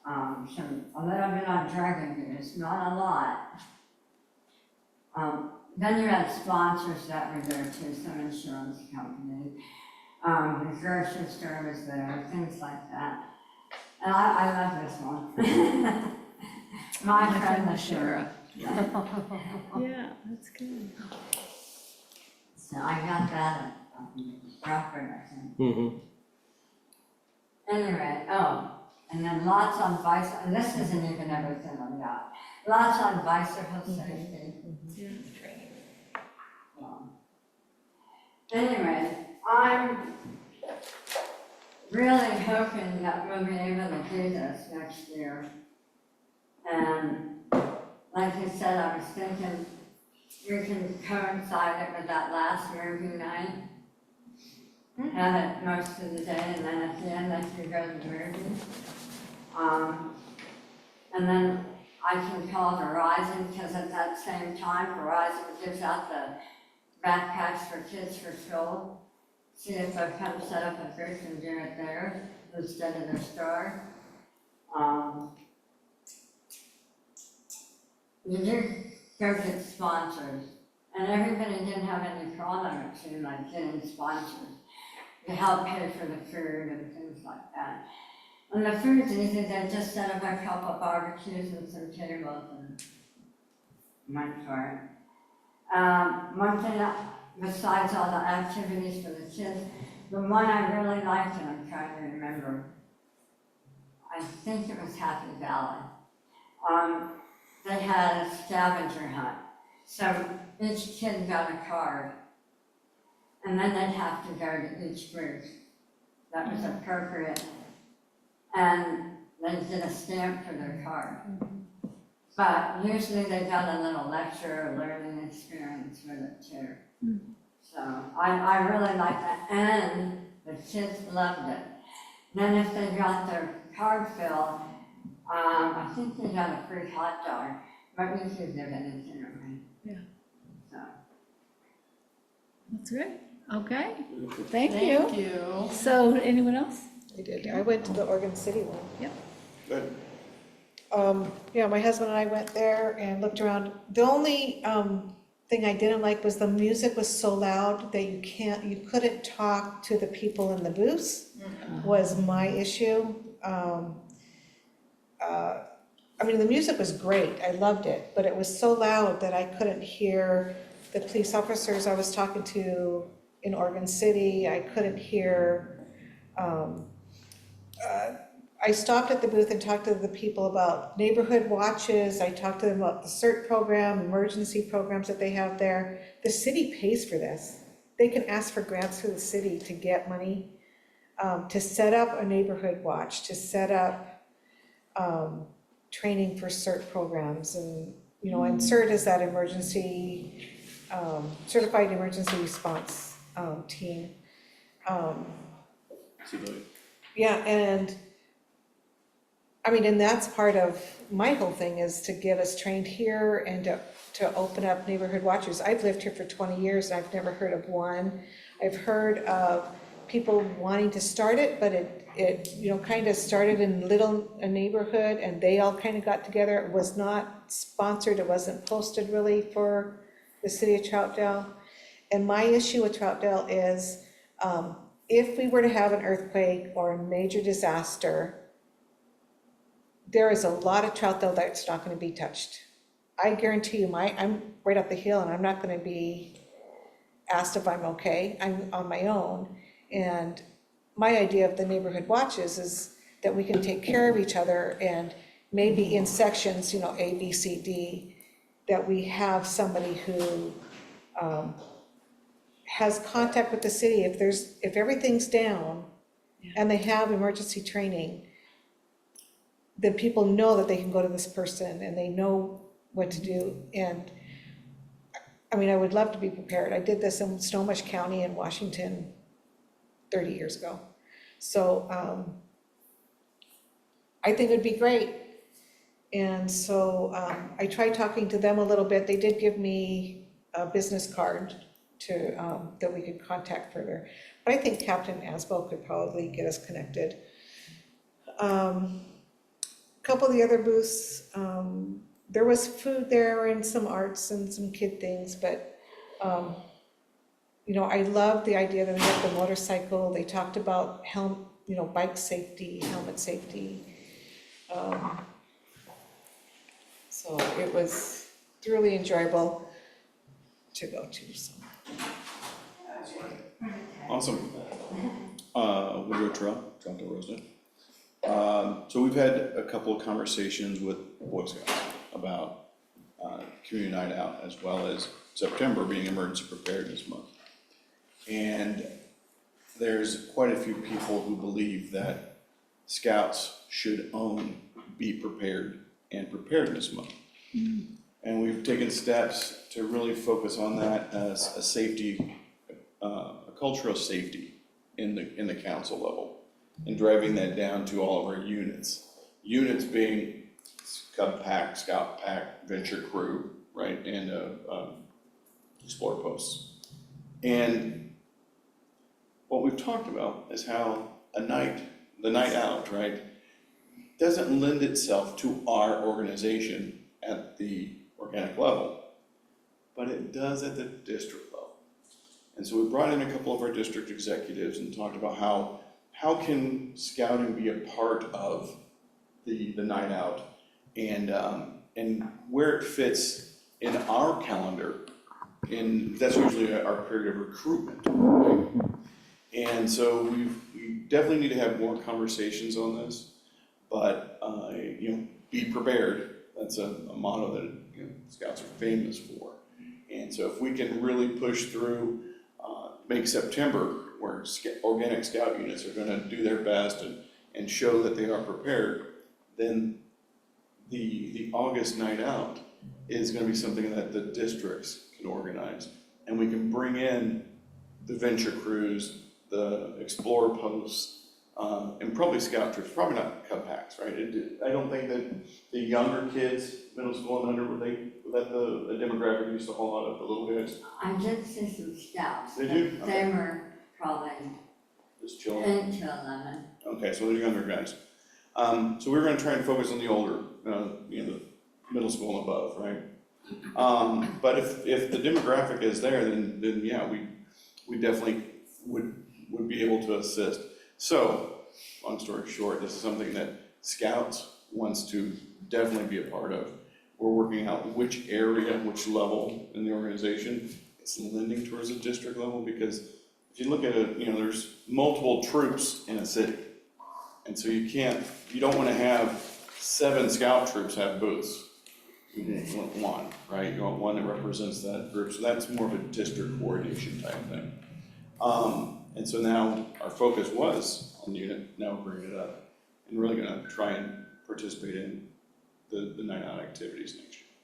a little bit on drug abuse, not a lot. Then you had sponsors that were there too, some insurance companies. The grocery store was there, things like that. And I love this one. My friend the sheriff. Yeah, that's good. So I got that at Rockford, I think. Mm-hmm. Anyway, and then lots on bicycle, and this isn't even everything on yacht. Lots on bicycle safety. Anyway, I'm really hoping that we'll be able to do this next year. And like I said, I was thinking we can coincide it with that last movie night. Have it most of the day, and then at the end I can go to the movie. And then I can call Verizon, because at that same time, Verizon gives out the backpacks for kids for school. See if they'll come set up a booth and do it there instead of the store. You do go get sponsors, and everybody didn't have any problem, it seemed like, getting sponsors to help pay for the food and things like that. And the food's easy, they just set up a couple of barbecues and some tables and went for it. One thing, besides all the activities for the kids, the one I really liked, and I'm trying to remember, I think it was Happy Valley. They had a scavenger hunt. So each kid got a card, and then they'd have to go to each group that was appropriate, and they did a stamp for their card. But usually they got a little lecture or learning experience with it too. So I really liked that, and the kids loved it. Then if they got their card filled, I think they got a free hot dog, but we could give anything away. Yeah. So. That's great. Okay, thank you. Thank you. So, anyone else? I did, I went to the Oregon City one. Good. Yeah, my husband and I went there and looked around. The only, thing I didn't like was the music was so loud that you couldn't talk to the people in the booths, was my issue. I mean, the music was great, I loved it, but it was so loud that I couldn't hear the police officers I was talking to in Oregon City. I couldn't hear, I stopped at the booth and talked to the people about neighborhood watches. I talked to them about the CERT program, emergency programs that they have there. The city pays for this. They can ask for grants through the city to get money, to set up a neighborhood watch, to set up training for CERT programs. And, you know, and CERT is that emergency, certified emergency response team. Yeah, and I mean, and that's part of my whole thing, is to get us trained here and to open up neighborhood watchers. I've lived here for 20 years and I've never heard of one. I've heard of people wanting to start it, but it you know, kind of started in a neighborhood and they all kind of got together. It was not sponsored, it wasn't posted really for the city of Troutdale. And my issue with Troutdale is, if we were to have an earthquake or a major disaster, there is a lot of Troutdale that's not gonna be touched. I guarantee you, I'm right up the hill and I'm not gonna be asked if I'm okay. I'm on my own. And my idea of the neighborhood watches is that we can take care of each other and maybe in sections, you know, A, B, C, D, that we have somebody who has contact with the city. If everything's down and they have emergency training, then people know that they can go to this person and they know what to do. And I mean, I would love to be prepared. I did this in Snohomish County in Washington 30 years ago. So I think it'd be great. And so I tried talking to them a little bit. They did give me a business card to that we could contact further. But I think Captain Asbo could probably get us connected. Couple of the other booths, there was food there and some arts and some kid things, but you know, I love the idea that we have the motorcycle. They talked about bike safety, helmet safety. So it was really enjoyable to go to, so. Awesome. We'll go Troutdale resident. So we've had a couple of conversations with Boy Scouts about community night out, as well as September being emergency preparedness month. And there's quite a few people who believe that Scouts should own Be Prepared and Preparedness Month. And we've taken steps to really focus on that as a safety, a culture of safety in the council level, and driving that down to all of our units. Units being Cub Pack, Scout Pack, Venture Crew, right, and Explore Posts. And what we've talked about is how the night out, right, doesn't lend itself to our organization at the organic level, but it does at the district level. And so we brought in a couple of our district executives and talked about how can scouting be a part of the night out, and where it fits in our calendar. And that's usually our period of recruitment, right? And so we definitely need to have more conversations on this, but be prepared. That's a motto that Scouts are famous for. And so if we can really push through, make September, where organic scout units are gonna do their best and show that they are prepared, then the August night out is gonna be something that the districts can organize. And we can bring in the venture crews, the explorer posts, and probably scout troops, probably not Cub Packs, right? I don't think that the younger kids, middle school and under, the demographic used to haul out of the little guys. I did see some scouts. They do? But they were probably Just chilling. 10 to 11. Okay, so they're younger guys. So we're gonna try and focus on the older, the middle school and above, right? But if the demographic is there, then yeah, we definitely would be able to assist. So, long story short, this is something that Scouts wants to definitely be a part of. We're working out which area, which level in the organization it's lending towards the district level, because if you look at it, there's multiple troops in a city. And so you don't wanna have 7 scout troops have booths. You want one, right? You want one that represents that group. So that's more of a district coordination type thing. And so now our focus was on the unit, now we're bringing it up and really gonna try and participate in the night out activities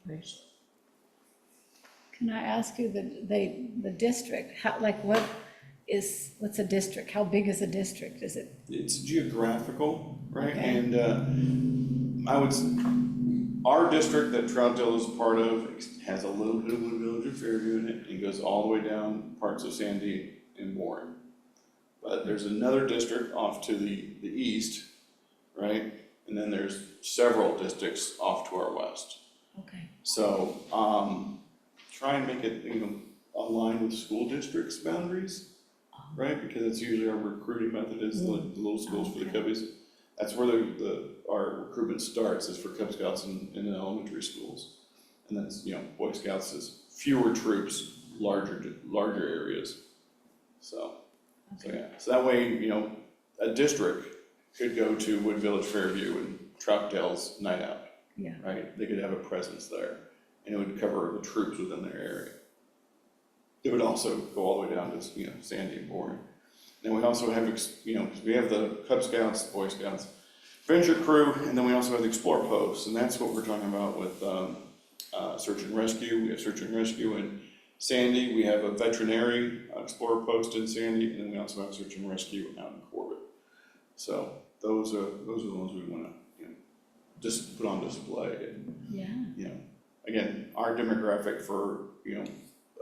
next year. Can I ask you the district, what's a district? How big is a district? Is it? It's geographical, right? Okay. And our district that Troutdale is a part of has a little bit of Blue Village and Fairview in it. It goes all the way down parts of Sandy and Boring. But there's another district off to the east, right? And then there's several districts off to our west. Okay. So, try and make it, align with school districts' boundaries, right? Because it's usually our recruiting method is the little schools for the Cubbies. That's where our recruitment starts, is for Cub Scouts in the elementary schools. And then, Boy Scouts is fewer troops, larger areas. So yeah, so that way, a district could go to Wood Village Fairview and Troutdale's night out. Yeah. Right, they could have a presence there, and it would cover the troops within their area. It would also go all the way down to, Sandy and Boring. Then we also have, we have the Cub Scouts, Boy Scouts, Venture Crew, and then we also have the Explore Posts, and that's what we're talking about with Search and Rescue. We have Search and Rescue in Sandy, we have a veterinary Explorer Post in Sandy, and then we also have Search and Rescue out in Corbett. So those are the ones we want to, just put on display. And, Yeah. Again, our demographic for,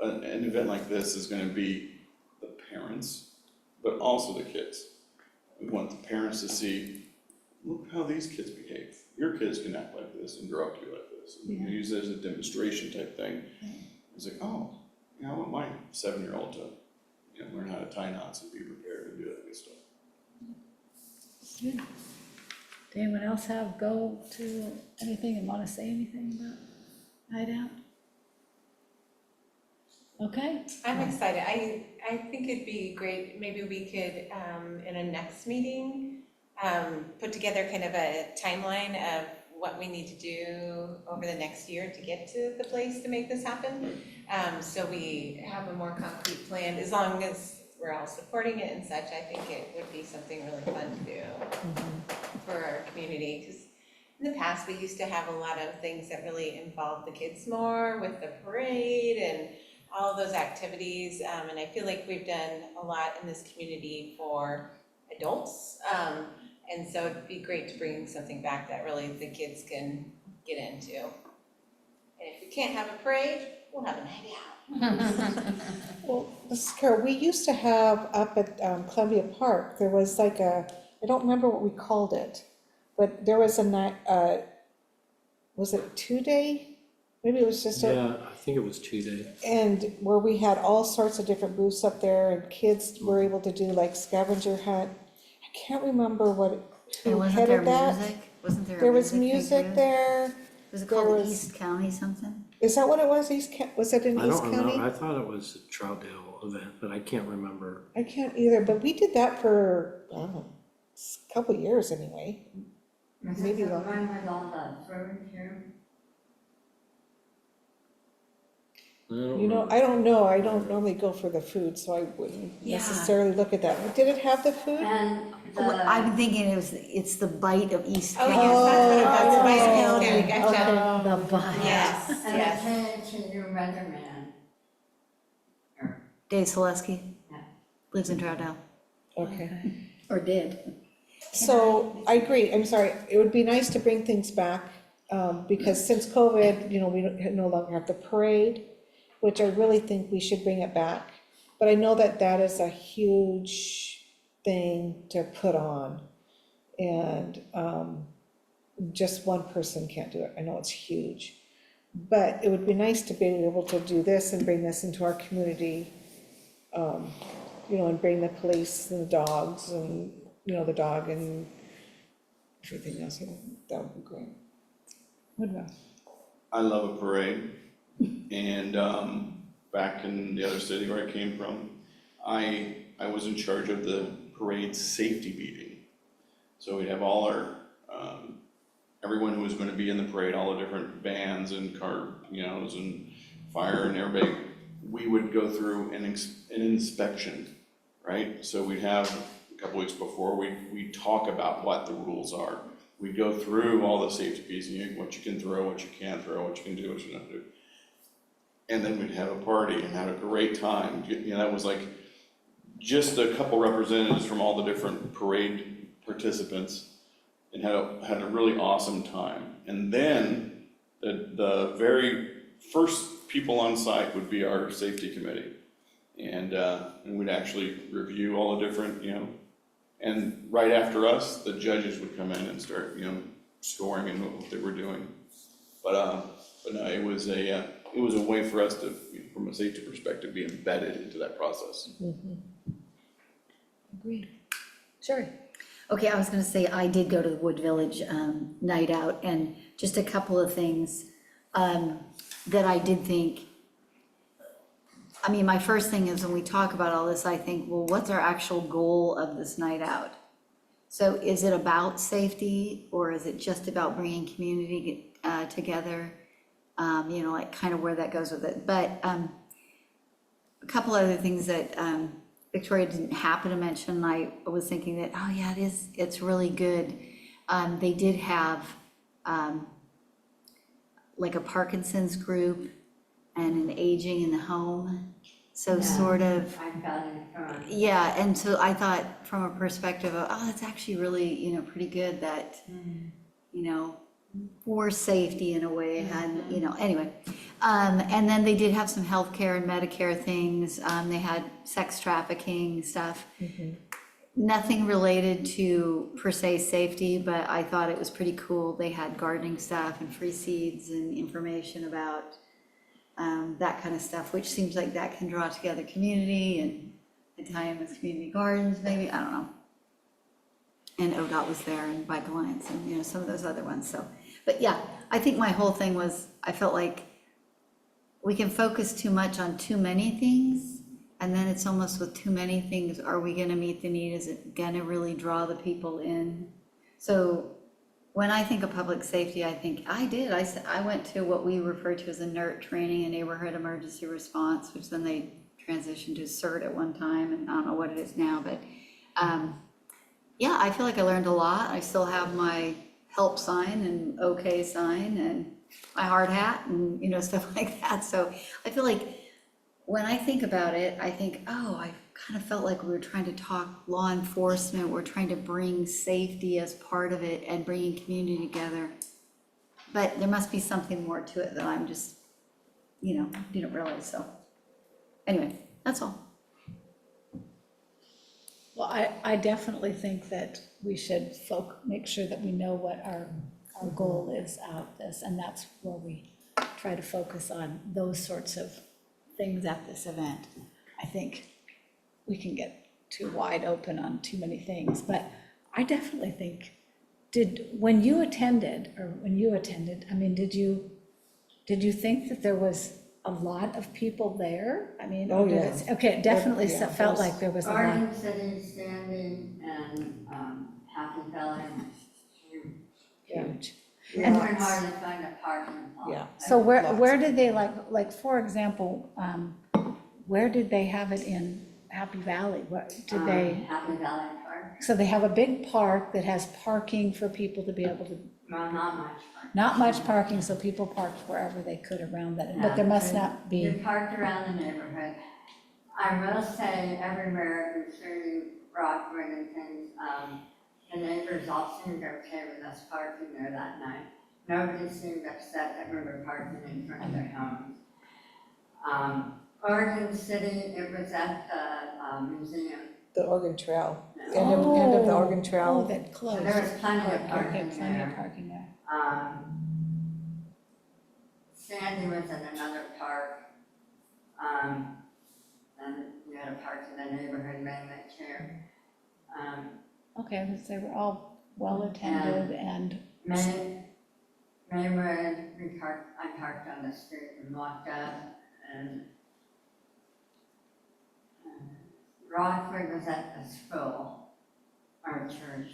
an event like this is going to be the parents, but also the kids. We want the parents to see, look how these kids behave. Your kids can act like this and grow up to be like this. And use it as a demonstration type thing. It's like, oh, I want my 7-year-old to, learn how to tie knots and be prepared and do that good stuff. Good. Did anyone else go to anything and want to say anything about Night Out? Okay. I'm excited. I think it'd be great, maybe we could, in a next meeting, put together kind of a timeline of what we need to do over the next year to get to the place to make this happen. So we have a more concrete plan, as long as we're all supporting it and such. I think it would be something really fun to do for our community, because in the past, we used to have a lot of things that really involved the kids more, with the parade and all of those activities, and I feel like we've done a lot in this community for adults, and so it'd be great to bring something back that really the kids can get into. And if we can't have a parade, we'll have a night out. Well, this is Carol, we used to have up at Columbia Park, there was like I don't remember what we called it, but there was a night, was it 2-day? Maybe it was just Yeah, I think it was 2 days. and where we had all sorts of different booths up there, and kids were able to do like scavenger hunt. I can't remember And who wasn't there headed that. music? Wasn't there a There was thing music too? there. Was it there called was- East County something? Is that what it was? Was it in I East don't County? remember, I thought it was a Troutdale event, but I can't remember. I can't either, but we did that for, I don't know, a couple years anyway. Is Maybe it the longer. one with all the fruit here? I don't know, I don't normally go for the food, so I wouldn't Yeah. necessarily look at that. Did it have the food? And Well, the, I'm thinking it's the bite of East Oh, County. yes, that's what it was, by Oh, East County, gotcha. The bite. Yes, and yes. the change to your weatherman. Dave Selesky Yeah. lives in Troutdale, Okay. or did. So I agree, I'm sorry, it would be nice to bring things back, because since COVID, we no longer have the parade, which I really think we should bring it back. But I know that that is a huge thing to put on. And just one person can't do it, I know it's huge. But it would be nice to be able to do this and bring this into our community, and bring the police and the dogs and, the dog and everything else, that would be great. Would that? I love a parade, and back in the other city where I came from, I was in charge of the parade safety meeting. So we'd have all our, everyone who was going to be in the parade, all the different bands and and fire and everybody, we would go through an inspection, right? So we'd have a couple weeks before, we talk about what the rules are. We go through all the safety pieces, what you can throw, what you can't throw, what you can do, what you don't do. And then we'd have a party and have a great time. That was like just a couple representatives from all the different parade participants, and had a really awesome time. And then the very first people on site would be our safety committee. And we'd actually review all the different, and right after us, the judges would come in and start, scoring and what they were doing. But no, it was it was a way for us to, from a safety perspective, be embedded into that process. Agreed. Sherry? Okay, I was gonna say, I did go to the Wood Village night out, and just a couple of things that I did think. I mean, my first thing is when we talk about all this, I think, well, what's our actual goal of this night out? So is it about safety, or is it just about bringing community together? You know, like kind of where that goes with it. But a couple other things that Victoria didn't happen to mention, I was thinking that, oh yeah, it's really good. They did have like a Parkinson's group and an aging in the home. So Yeah. sort of, I've got it from, yeah, and so I thought from a perspective of, oh, it's actually really, you know, pretty good that, you know, for safety in a way, and, you know, anyway. And then they did have some healthcare and Medicare things. They had sex trafficking stuff. Nothing related to per se safety, but I thought it was pretty cool. They had gardening stuff and free seeds and information about that kind of stuff, which seems like that can draw together community and a tie in with community gardens, maybe, I don't know. And ODOT was there, and Bike Alliance, and, you know, some of those other ones, so. But yeah, I think my whole thing was, I felt like we can focus too much on too many things, and then it's almost with too many things, are we gonna meet the need? Is it gonna really draw the people in? So when I think of public safety, I think, I went to what we refer to as a NERT training, a neighborhood emergency response, which then they transitioned to CERT at one time, and I don't know what it is now, but yeah, I feel like I learned a lot. I still have my help sign and okay sign and my hard hat and, you know, stuff like that. So I feel like when I think about it, I think, oh, I kind of felt like we were trying to talk law enforcement. We're trying to bring safety as part of it and bringing community together. But there must be something more to it that I'm just, you know, didn't realize. So anyway, that's all. Well, I definitely think that we should make sure that we know what our goal is out of this, and that's where we try to focus on those sorts of things at this event. I think we can get too wide open on too many things, but I definitely think, when you attended, I mean, did you think that there was a lot of people there? I mean, Oh, did yeah. Okay, it definitely Yeah, felt there was like there was a lot. Garden City, Standing, and Happy Valley. Huge. You And- can hardly find a parking lot. Yeah. So Lots where of did they like, for example, where did they have it in Happy Valley? What, did they, Happy Valley Park, so they have a big park that has parking for people to be able to, well, not much parking. not much parking, so people parked wherever they could around that, but there must not You be. parked around the neighborhood. I will say everywhere, including Rockwood and things, the neighbors all seemed okay with us parking there that night. Nobody seemed upset that we were parking in front of their homes. Oregon City, it was at the museum. The Oregon Trail, end of the Oregon Oh, Trail. that So closed. there was plenty of Okay, parking plenty of there. parking there. Sandy was in another park. And you had a park in the neighborhood mainly too. Okay, because they were all well-attended and, Maywood, I parked on the street and walked up, and Rockford was at the school, or church.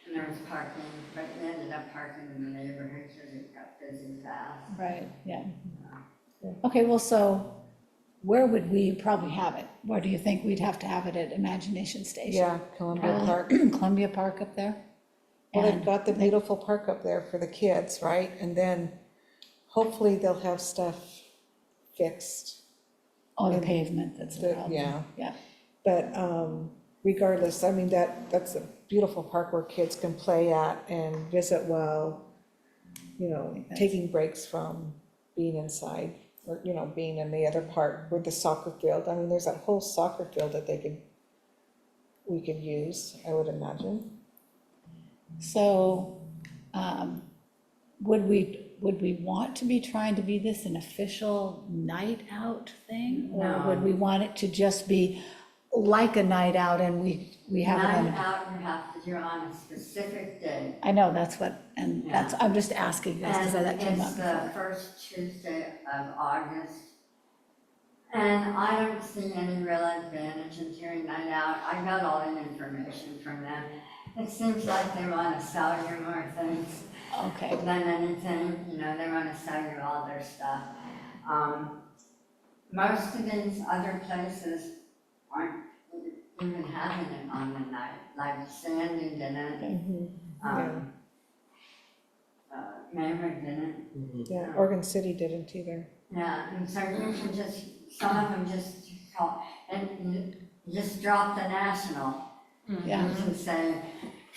And there was parking, but we ended up parking in the neighborhood because it got busy fast. right, yeah. Okay, well, so where would we probably have it? Where do you think we'd have to have it at Imagination Station? Yeah, Columbia Park. Columbia Park up there? Well, they've And got the beautiful park up there for the kids, right? And then hopefully they'll have stuff fixed. all the pavement, that's the problem. Yeah. Yeah, But regardless, I mean, that's a beautiful park where kids can play at and visit while, you know, taking breaks from being inside, or, you know, being in the other part with the soccer field. I mean, there's that whole soccer field that we could use, I would imagine. so would we would we want to be trying to be this an official night out thing? Or would we want it to just be like a night out and we have it Night on? out, you have to do on a specific day. I know, that's what, and that's, I'm just asking, that's because that came up And it's before. the first Tuesday of August. And I don't see any real advantage in doing night out. I got all the information from them. It seems like they want to sell you more things Okay, than anything, you know, they want to sell you all their stuff. Most of these other places aren't even having it on the night, like Sandy didn't. Maverick didn't. Yeah, Oregon City didn't either. Yeah, and so you can just, some of them just call, and you just drop the national. yeah, You can say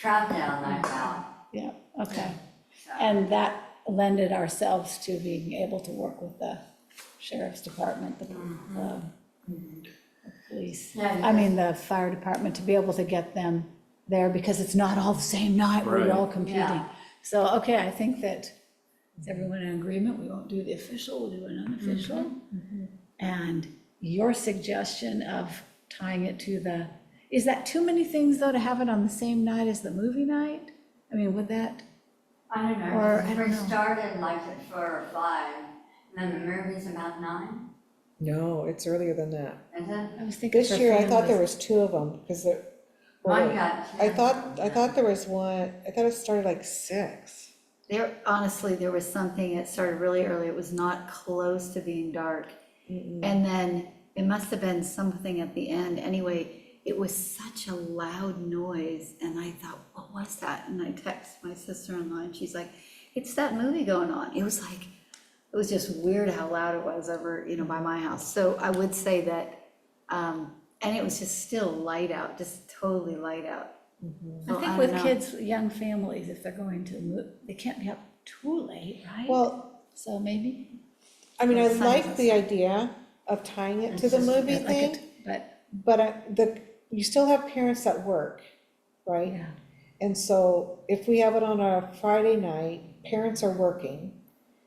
Troutdale night out. yeah, okay. So, And that lended ourselves to being able to work with the sheriff's department, the police. Yeah, I mean, the fire department, to be able to get them there, because it's not all the same night, we're Right. all competing. Yeah. So, okay, I think that, is everyone in agreement? We won't do the official, we'll do an unofficial. And your suggestion of tying it to the, is that too many things, though, to have it on the same night as the movie night? I mean, would that, I don't know, Or, I because don't we know. started like at 4 or 5, and then the movie's about 9, No, it's earlier than that. is it? I was thinking This for year, I thought there families. was 2 of them, because there. Mine got 10. I thought there was one, I thought it started like 6. There, honestly, there was something, it started really early, it was not close to being dark. And then it must have been something at the end, anyway, it was such a loud noise, and I thought, what was that? And I texted my sister-in-law, and she's like, it's that movie going on. It was like, it was just weird how loud it was over, you know, by my house. So I would say that, and it was just still light out, just totally light out. I So think don't with know. kids, young families, if they're going to move, they can't be up too late, right? Well, So maybe. I mean, I Well, like science the is- idea of tying it to the movie like thing, it, But, but you still have parents that work, right? yeah, And so if we have it on a Friday night, parents are working.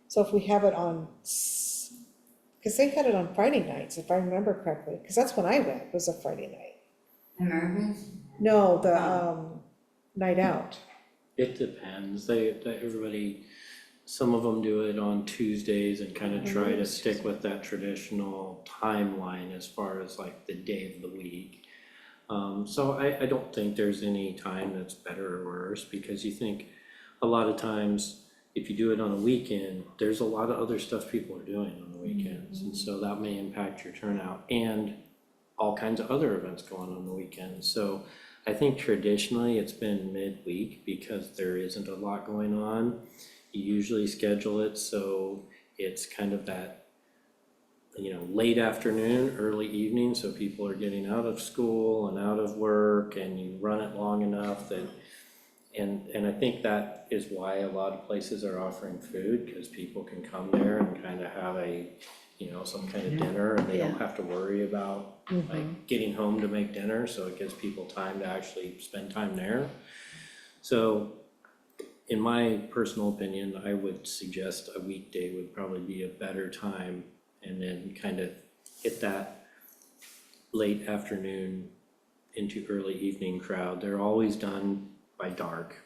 So if we have it on, because they had it on Friday nights, if I remember correctly, because that's when I went, was a Friday night. The movies? No, the, night out. It depends, everybody, some of them do it on Tuesdays and kind of try to stick with that traditional timeline as far as like the day of the week. So I don't think there's any time that's better or worse, because you think a lot of times, if you do it on a weekend, there's a lot of other stuff people are doing on the weekends, and so that may impact your turnout, and all kinds of other events going on the weekends. So I think traditionally it's been midweek because there isn't a lot going on. You usually schedule it so it's kind of that, you know, late afternoon, early evening, so people are getting out of school and out of work, and you run it long enough that, and I think that is why a lot of places are offering food, because people can come there and kind of have a, you know, some kind of dinner, and they don't have to worry about like getting home to make dinner, so it gives people time to actually spend time there. So in my personal opinion, I would suggest a weekday would probably be a better time, and then kind of hit that late afternoon into early evening crowd. They're always done by dark.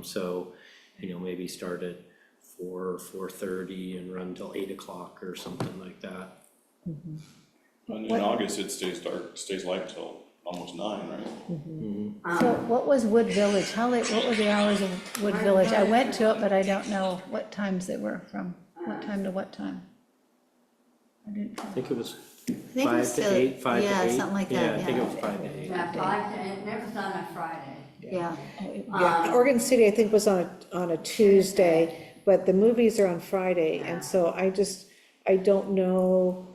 So, you know, maybe start at 4, 4:30 and run till 8 o'clock or something like that. And in August, it stays dark, stays light till almost 9, right? so what was Wood Village? How late, what were the hours of Wood Village? I went to it, but I don't know what times they were from, what time to what time. I didn't, I think it was I think it was 5 to still- 8, 5 to 8. yeah, something like that, Yeah, I think it yeah. was 5 to 8. Yeah, 5 to 8, it never was on a Friday. Yeah, Yeah, Oregon City, I think, was on a Tuesday, but the movies are on Friday, and so I don't know,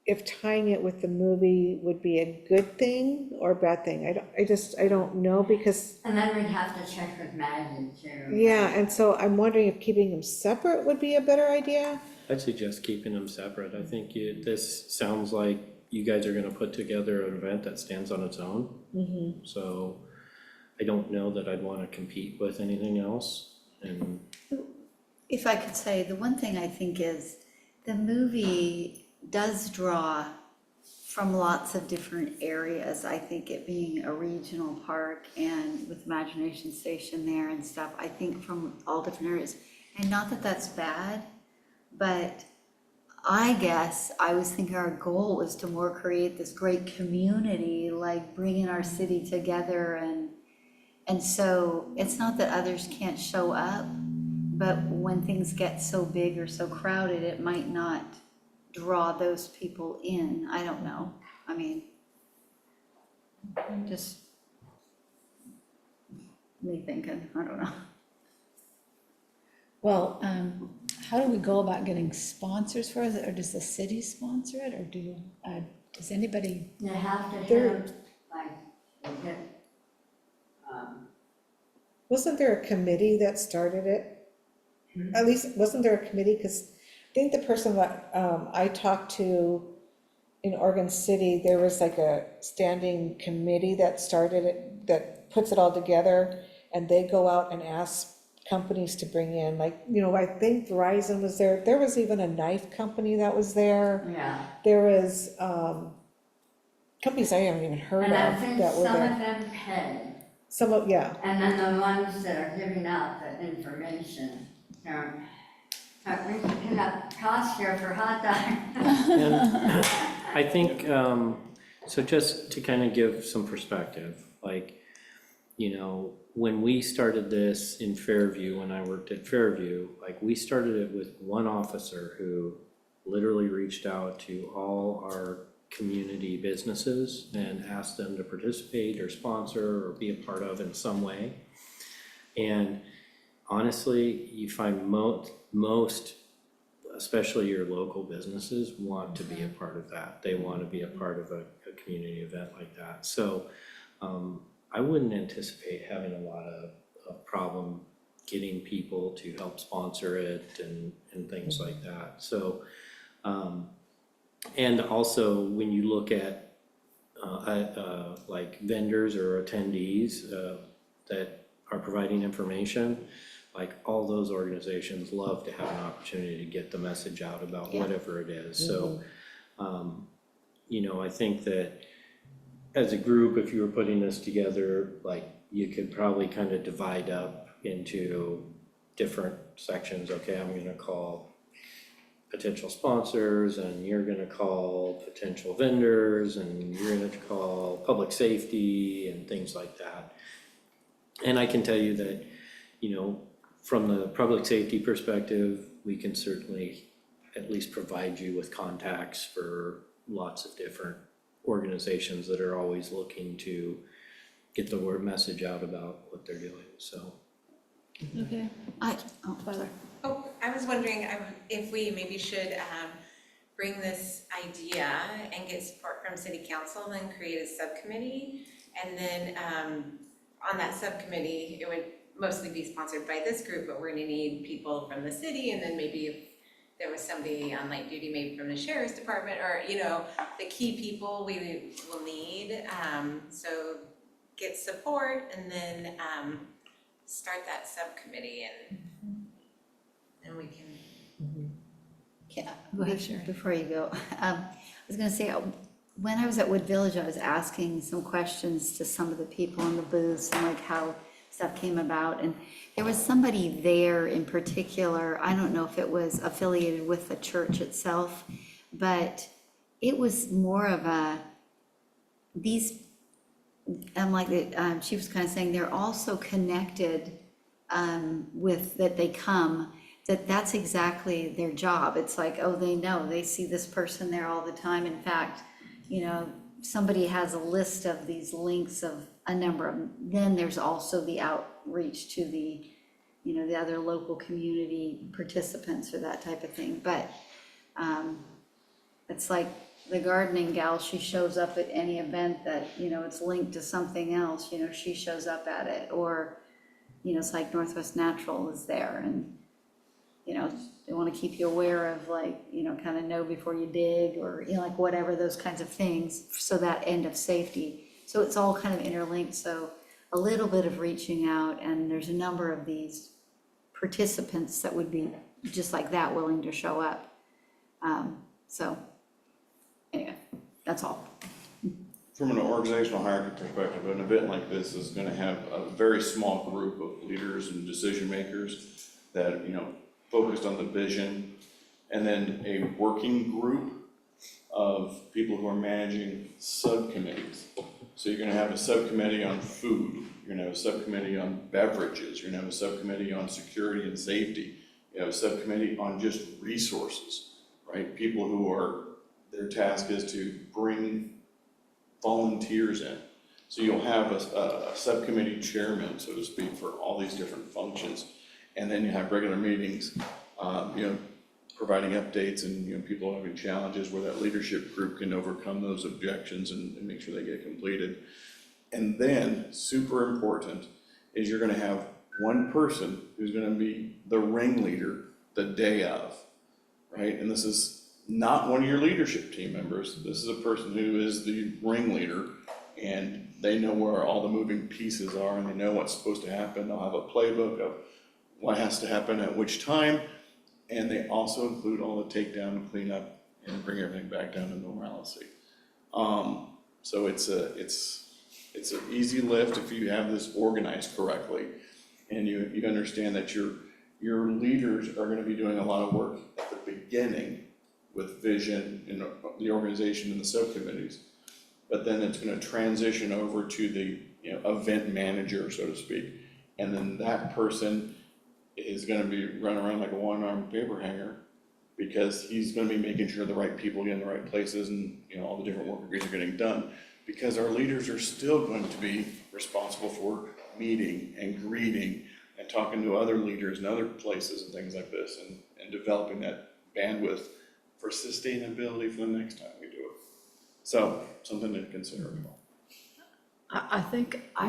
if tying it with the movie would be a good thing or a bad thing. I don't know, because, And then we'd have to check with Maggie too. yeah, and so I'm wondering if keeping them separate would be a better idea? I'd suggest keeping them separate. I think this sounds like you guys are gonna put together an event that stands on its own. So I don't know that I'd wanna compete with anything else. And If I could say, the one thing I think is, the movie does draw from lots of different areas. I think it being a regional park and with Imagination Station there and stuff, I think from all different areas. And not that that's bad, but I guess I was thinking our goal was to more create this great community, like bringing our city together, and so it's not that others can't show up, but when things get so big or so crowded, it might not draw those people in. I don't know. I mean, just me thinking, I don't know. Well, how do we go about getting sponsors for it, or does the city sponsor it, or does anybody? You have to There- have, like, you get, Wasn't there a committee that started it? At least, wasn't there a committee? Because I think the person that I talked to in Oregon City, there was like a standing committee that started it, that puts it all together, and they go out and ask companies to bring in, like, I think Verizon was there. There was even a knife company that was there. yeah. There was companies I haven't even heard of And I think that were some of there. them pay. Some of, yeah. And then the ones that are giving out the information, we can have cost here for hot dogs. And I think, so just to kind of give some perspective, like, when we started this in Fairview, when I worked at Fairview, like, we started it with one officer who literally reached out to all our community businesses and asked them to participate or sponsor or be a part of in some way. And honestly, you find most, especially your local businesses, want to be a part of that. They want to be a part of a community event like that. So I wouldn't anticipate having a lot of problem getting people to help sponsor it and things like that. So, and also when you look at like vendors or attendees that are providing information, like, all those organizations love to have an opportunity to get the message out about whatever it is. So, I think that as a group, if you were putting this together, like, you could probably kind of divide up into different sections. Okay, I'm gonna call potential sponsors, and you're gonna call potential vendors, and you're gonna call public safety and things like that. And I can tell you that, from the public safety perspective, we can certainly at least provide you with contacts for lots of different organizations that are always looking to get the word message out about what they're doing, so. Okay. Sorry. Oh, I was wondering if we maybe should bring this idea and get support from city council and create a subcommittee. And then on that subcommittee, it would mostly be sponsored by this group, but we're gonna need people from the city, and then maybe if there was somebody on light duty, maybe from the sheriff's department, or, the key people we will need. So get support and then start that subcommittee and we can. Yeah, go ahead, before you go. I was gonna say, when I was at Wood Village, I was asking some questions to some of the people in the booths and like how stuff came about. And there was somebody there in particular, I don't know if it was affiliated with the church itself, but it was more of she was kind of saying they're also connected with, that they come, that's exactly their job. It's like, oh, they see this person there all the time. In fact, somebody has a list of these links of a number of them. Then there's also the outreach to the, the other local community participants or that type of thing. But it's like the gardening gal, she shows up at any event that, it's linked to something else, she shows up at it. Or, it's like Northwest Natural is there, and, they want to keep you aware of, like, kind of know before you dig, or, like whatever, those kinds of things. So that end of safety. So it's all kind of interlinked. So a little bit of reaching out, and there's a number of these participants that would be just like that willing to show up. So, anyway, that's all. From an organizational hierarchy perspective, an event like this is gonna have a very small group of leaders and decision makers that, you know, focused on the vision, and then a working group of people who are managing subcommittees. So you're gonna have a subcommittee on food, you're gonna have a subcommittee on beverages, you're gonna have a subcommittee on security and safety, you have a subcommittee on just resources, right? People who are, their task is to bring volunteers in. So you'll have a subcommittee chairman, so to speak, for all these different functions. And then you have regular meetings, you know, providing updates and, you know, people having challenges where that leadership group can overcome those objections and make sure they get completed. And then, super important, is you're gonna have one person who's gonna be the ringleader the day of, right? And this is not one of your leadership team members. This is a person who is the ringleader, and they know where all the moving pieces are, and they know what's supposed to happen. They'll have a playbook of what has to happen at which time, and they also include all the takedown and cleanup and bring everything back down to normalcy. So it's an easy lift if you have this organized correctly, and you understand that your leaders are going to be doing a lot of work at the beginning with vision in the organization and the subcommittees, but then it's going to transition over to the, you know, event manager, so to speak, and then that person is going to be running around like a one-armed paper hanger, because he's going to be making sure the right people get in the right places, and, you know, all the different work agreements are getting done, because our leaders are still going to be responsible for meeting and greeting and talking to other leaders in other places and things like this, and developing that bandwidth for sustainability for the next time we do it. So, something to consider as well. I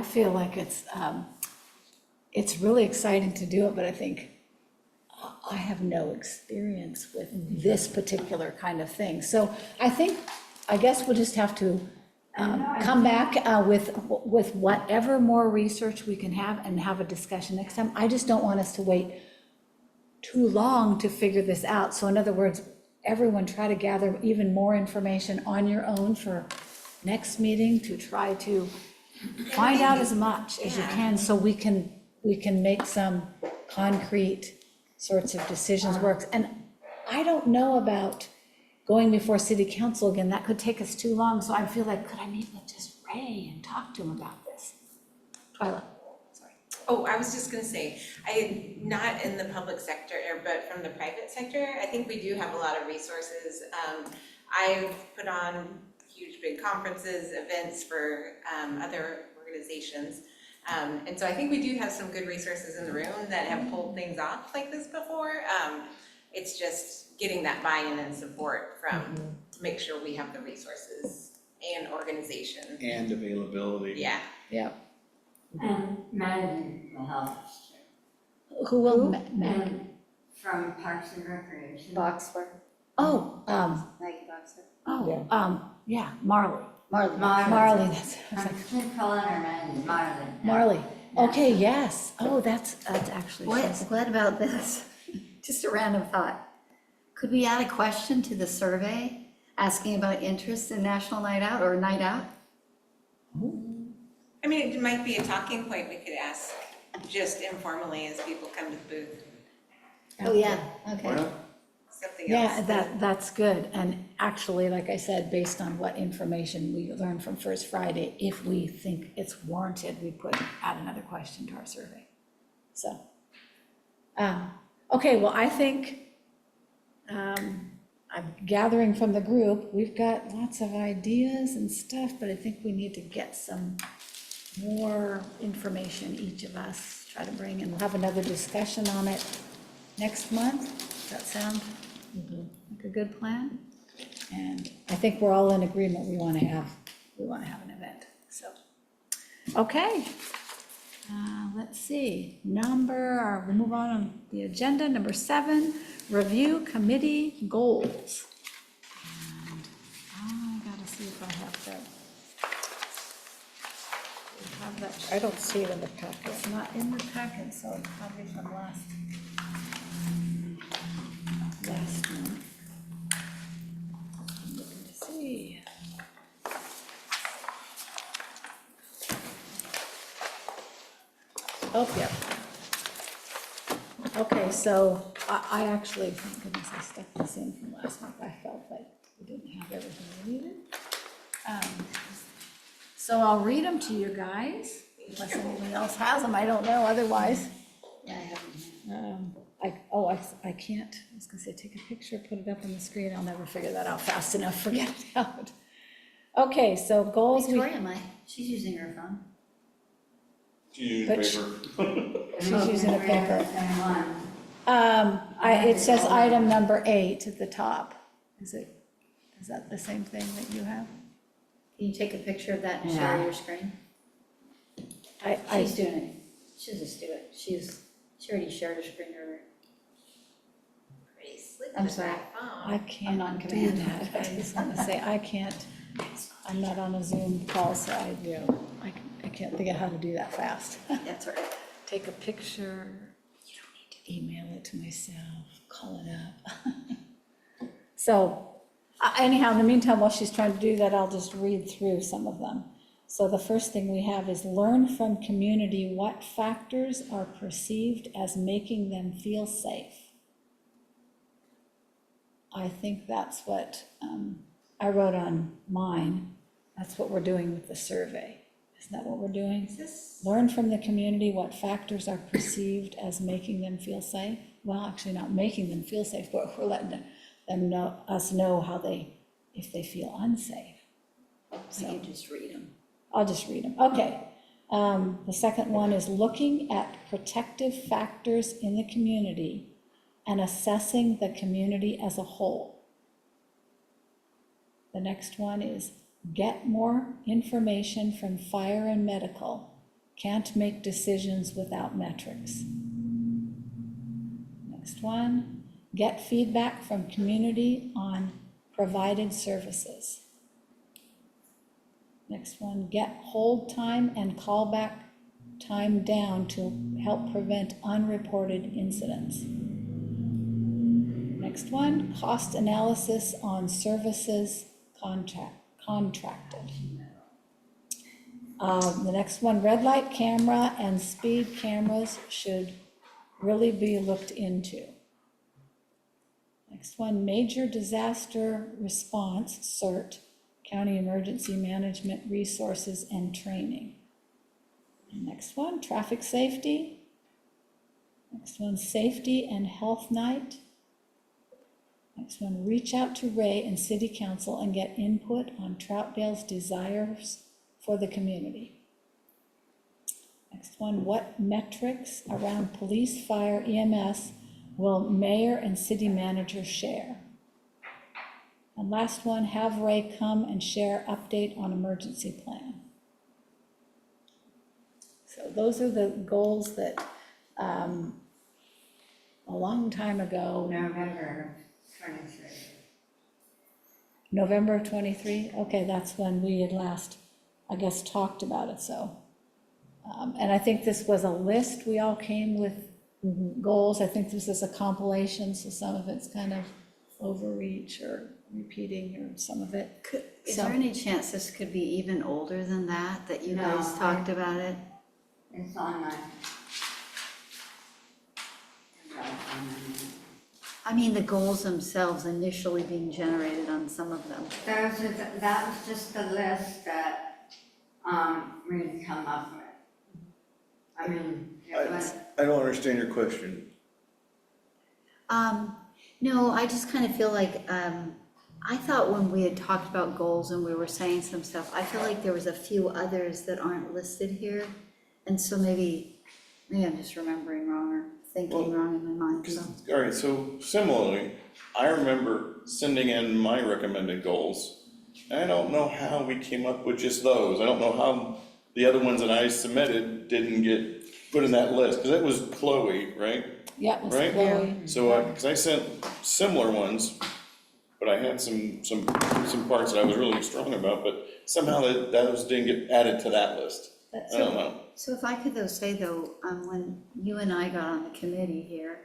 feel like it's really exciting to do it, but I think I have no experience with this particular kind of thing. So I guess we'll just have to come back with whatever more research we can have and have a discussion next time. I just don't want us to wait too long to figure this out. So in other words, everyone try to gather even more information on your own for next meeting, to try to find out as much as you can, so we can make some concrete sorts of decisions work. And I don't know about going before city council again, that could take us too long, so I feel like, could I meet with just Ray and talk to him about this? Twyla, sorry. Oh, I was just gonna say, not in the public sector, but from the private sector, I think we do have a lot of resources. I've put on huge, big conferences, events for other organizations. And so I think we do have some good resources in the room that have pulled things off like this before. It's just getting that buy-in and support from, to make sure we have the resources and organization. And availability. Yeah. Yeah. And managing will help us too. Who will? And from Parks and Recreation. Boxford, Oh, Maggie Boxford. yeah, Marley. Marley. That's, I was I'm like, just calling her name, Marley. Marley. Okay, yes. Oh, that's actually. What about this? Just a random thought. Could we add a question to the survey asking about interest in National Night Out or Night Out? I mean, it might be a talking point we could ask just informally as people come to the booth, Oh, yeah, okay. Why not? something else. Yeah, that's good. And actually, like I said, based on what information we learned from First Friday, if we think it's warranted, we add another question to our survey. So, okay, well, I think, I'm gathering from the group, we've got lots of ideas and stuff, but I think we need to get some more information, each of us, try to bring, and we'll have another discussion on it next month. Does that sound like a good plan? And I think we're all in agreement, we want to have an event, so. Okay, let's see, we'll move on the agenda, number 7, review committee goals. And I gotta see if I have that. We have that, I don't see it in the packet. it's not in the packet, so it's probably from last last month. I'm looking to see. Oh, yep. Okay, so I actually, thank goodness I stuck this in from last month. I felt like we didn't have everything we needed. So I'll read them to you guys, unless anyone else has them, I don't know, otherwise. Yeah, I haven't. I can't, I was gonna say, take a picture, put it up on the screen, I'll never figure that out fast enough, forget it out. Okay, so goals, Victoria might, she's using her phone. Use But paper. she's using a paper. Same one. It says item number 8 at the top. Is that the same thing that you have? Can you take a picture of that and share Yeah. your screen? I, She's doing it. She'll just do it. She already shared her screen earlier. Pretty slick I'm with sorry. that phone. I can't not in do command. that. I was gonna say, I can't, I'm not on a Zoom call, so I can't think of how to do that fast. That's all right. Take a picture, email it to myself, call it up. So anyhow, in the meantime, while she's trying to do that, I'll just read through some of them. So the first thing we have is learn from community what factors are perceived as making them feel safe. I think that's what I wrote on mine. That's what we're doing with the survey. Isn't that what we're doing? Is this, Learn from the community what factors are perceived as making them feel safe. Well, actually not making them feel safe, but we're letting them know, us know how if they feel unsafe. So you just read them. I'll just read them. Okay. The second one is looking at protective factors in the community and assessing the community as a whole. The next one is get more information from fire and medical. Can't make decisions without metrics. Next one, get feedback from community on provided services. Next one, get hold time and callback time down to help prevent unreported incidents. Next one, cost analysis on services contracted. The next one, red light camera and speed cameras should really be looked into. Next one, major disaster response, CERT, County Emergency Management Resources and Training. And next one, traffic safety. Next one, safety and health night. Next one, reach out to Ray and City Council and get input on Troutdale's desires for the community. Next one, what metrics around police, fire, EMS will mayor and city manager share? And last one, have Ray come and share update on emergency plan. So those are the goals that a long time ago, November 23. November of 23, okay, that's when we had last, I guess, talked about it, so. And I think this was a list, we all came with goals, I think this is a compilation, so some of it's kind of overreach or repeating or some of it. Is So- there any chance this could be even older than that you No, guys talked about it? It's on my. I mean, the goals themselves initially being generated on some of them. That was just the list that, we'd come up with. I mean, it was, I don't understand your question. No, I just kind of feel like, I thought when we had talked about goals and we were saying some stuff, I feel like there was a few others that aren't listed here. And so maybe I'm just remembering wrong or thinking wrong in my mind, so. All right, so similarly, I remember sending in my recommended goals. And I don't know how we came up with just those. I don't know how the other ones that I submitted didn't get put in that list, because it was Chloe, right? Yeah, it was Right? Chloe. So, because I sent similar ones, but I had some parts that I was really strong about, but somehow those didn't get added to that list. I don't know. So if I could though say though, when you and I got on the committee here,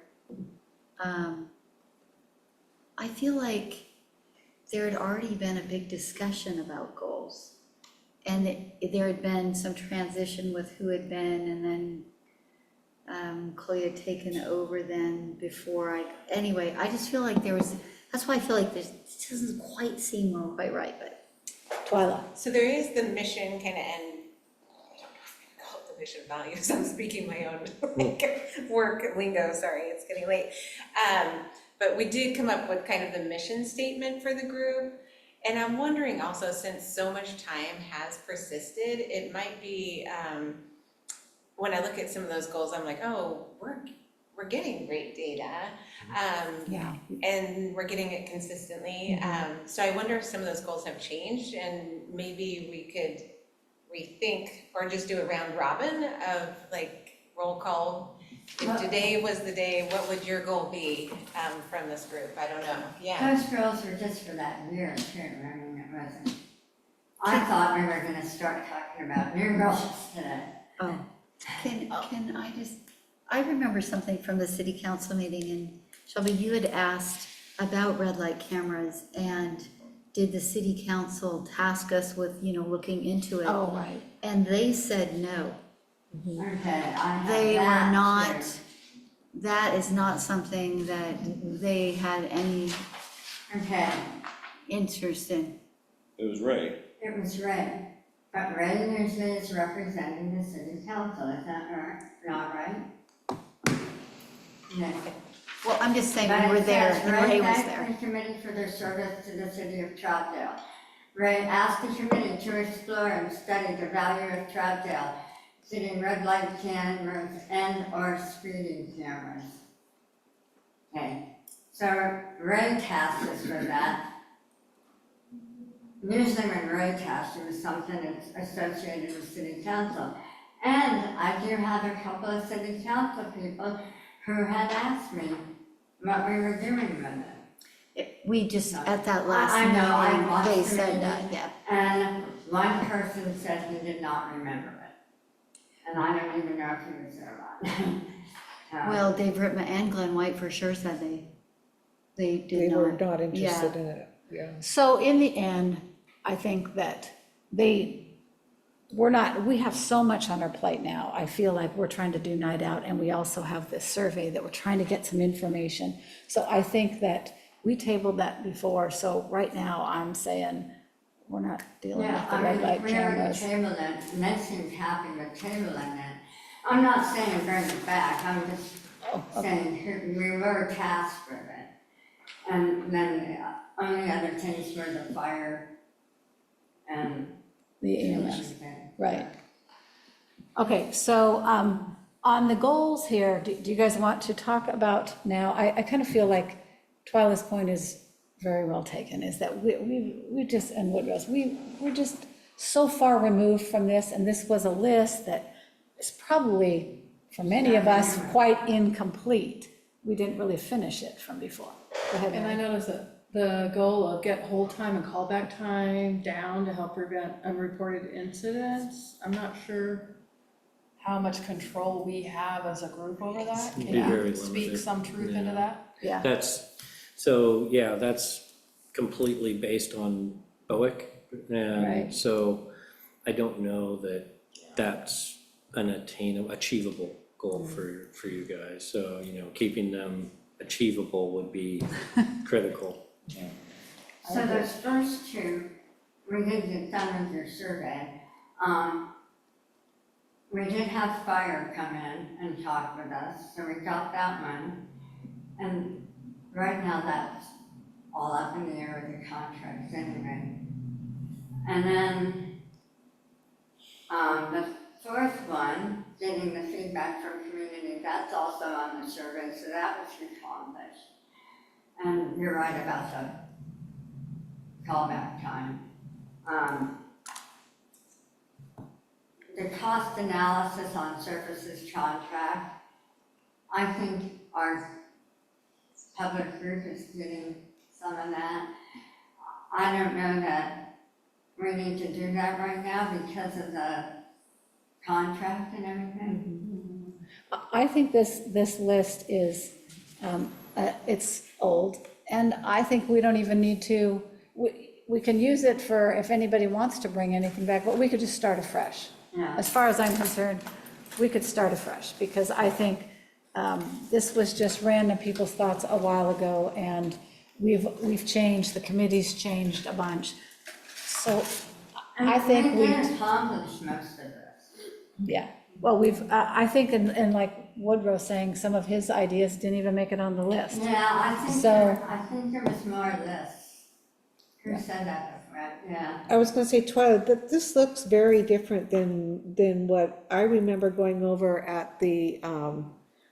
I feel like there had already been a big discussion about goals. And there had been some transition with who had been, and then Chloe had taken over then before anyway, I just feel like that's why I feel like this doesn't quite seem quite right, but. Twyla. So there is the mission kind of, and I don't know if I'm gonna call it the mission values, I'm speaking my own like, work lingo, sorry, it's getting late. But we did come up with kind of the mission statement for the group. And I'm wondering also, since so much time has persisted, it might be, when I look at some of those goals, I'm like, oh, we're getting great data. Yeah. And we're getting it consistently. So I wonder if some of those goals have changed, and maybe we could rethink or just do a round robin of like roll call. If today was the day, what would your goal be from this group? I don't know. Yeah. Those girls were just for that year too, I mean, it wasn't. I thought we were gonna start talking about new girls today. Oh, can I remember something from the city council meeting, and Shelby, you had asked about red light cameras, and did the city council task us with, looking into it? Oh, right. And they said no. Okay, I have They were that not, too. that is not something that they had any Okay, interest in. It was Ray. it was Ray, but Ray usually is representing the city council, is that right? Not right? No. Well, I'm just saying, But we were it there, says, and Ray was thanked there. the committee for their service to the city of Troutdale. Ray asked the committee to explore and study the value of Troutdale, including red light cameras and/or speeding cameras. Okay, so Ray tasked us with that. Usually when Ray tasked it was something that's associated with city council. And I do have a couple of city council people who had asked me what we were doing with it. We just, at that last I know, I meeting, watched they the said meeting. that, yeah. And one person said he did not remember it. And I don't even know if he was there or not. Well, Dave Rittman and Glenn White for sure said they did They not. were not interested Yeah. in it, yeah. So in the end, I think that we have so much on our plate now. I feel like we're trying to do night out, and we also have this survey that we're trying to get some information. So I think that we tabled that before, so right now I'm saying we're not dealing Yeah, with the I red mean, light we already cameras. tabled it, and they seemed happy with tabling it. I'm not saying bring it back, I'm just Oh, okay. saying we were tasked with it. And then the only other things were the fire and. The EMS, everything. right. Okay, so on the goals here, do you guys want to talk about now? I kind of feel like Twyla's point is very well taken, is that we just, and Woodrow's, we're just so far removed from this, and this was a list that is probably, for many of us, quite incomplete. We didn't really finish it from before. Go ahead, And I Mary. noticed that the goal of get hold time and callback time down to help prevent unreported incidents, I'm not sure how much control we have as a group over that. It'd Can be you very speak limited. some truth into Yeah. that? Yeah, That's completely based on BOIC. Right. And so I don't know that that's an achievable goal for you guys. So, keeping them achievable would be critical. So those first two, we did get done with your survey. We did have fire come in and talk with us, so we got that one. And right now that's all up in the air with the contracts anyway. And then, the fourth one, getting the feedback from community, that's also on the survey, so that was accomplished. And you're right about the callback time. The cost analysis on services contract, I think our public group is getting some of that. I don't know that we need to do that right now because of the contract and everything. I think this list is, it's old, And I think we don't even need to, we can use it for if anybody wants to bring anything back, but we could just start afresh. Yeah. As far as I'm concerned, we could start afresh, because I think this was just random people's thoughts a while ago, and we've changed, the committee's changed a bunch. So I think we we, can accomplish most of this. yeah, well, I think, and like Woodrow saying, some of his ideas didn't even make it on the list. Yeah, So- I think there was more of this. Who said that, right? Yeah. I was gonna say, Twyla, but this looks very different than what I remember going over at the,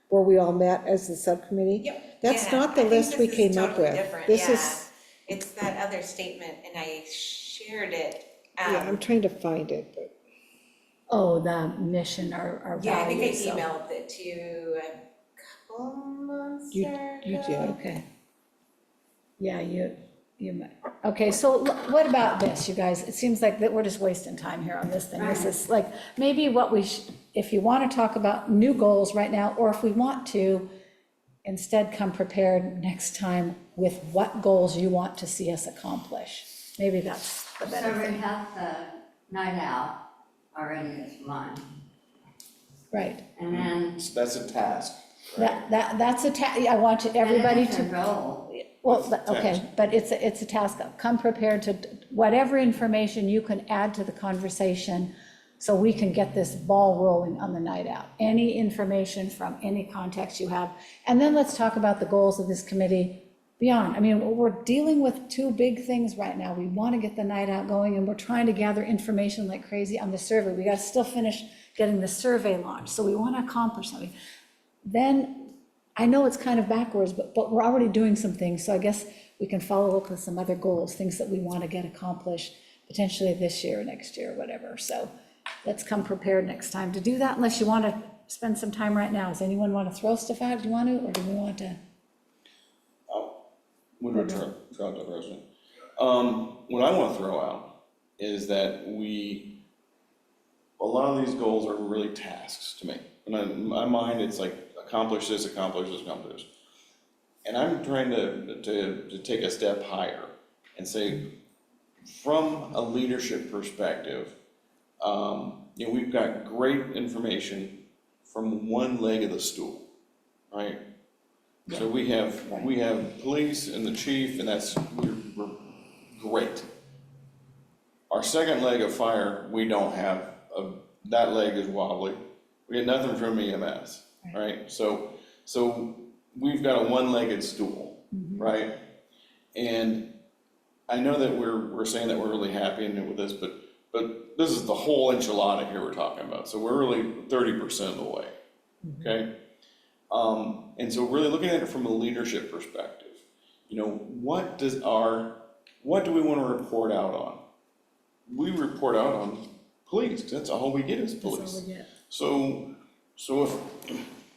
where we all met as the subcommittee. Yep. That's Yeah, not the I think list we this is came up totally with. different, This yeah. is, It's that other statement, and I shared it. yeah, I'm trying to find it, but. Oh, the mission or Yeah, I think I values, so- emailed it to you a couple months You ago. did. Okay. Yeah, you might, okay, so what about this, you guys? It seems like that we're just wasting time here on this thing. This is like, maybe what we, if you want to talk about new goals right now, or if we want to, instead come prepared next time with what goals you want to see us accomplish. Maybe that's the So better we thing. have the night out already as one, Right. and then. That's a task, right? That's I want everybody It's a to. goal. Well, okay, but it's a task. Come prepared to, whatever information you can add to the conversation so we can get this ball rolling on the night out. Any information from any context you have. And then let's talk about the goals of this committee beyond. I mean, we're dealing with two big things right now. We want to get the night out going, and we're trying to gather information like crazy on the survey. We got to still finish getting the survey launched, so we want to accomplish something. Then, I know it's kind of backwards, but we're already doing some things, so I guess we can follow up with some other goals, things that we want to get accomplished potentially this year, next year, whatever. So let's come prepared next time to do that, unless you want to spend some time right now. Does anyone want to throw stuff out? Do you want to, or do we want to? Woodward Troutdale resident. What I want to throw out is that a lot of these goals are really tasks to me. And in my mind, it's like, accomplish this, accomplish this, accomplish this. And I'm trying to take a step higher and say, from a leadership perspective, we've got great information from one leg of the stool, right? So we have police and the chief, and we're great. Our second leg of fire, we don't have, that leg is wobbly. We get nothing from EMS, right? So we've got a one-legged stool, right? And I know that we're saying that we're really happy with this, but this is the whole enchilada here we're talking about. So we're really 30% of the way, okay? And so really looking at it from a leadership perspective, what do we want to report out on? We report out on police, 'cause that's all we get is police. That's all we get. So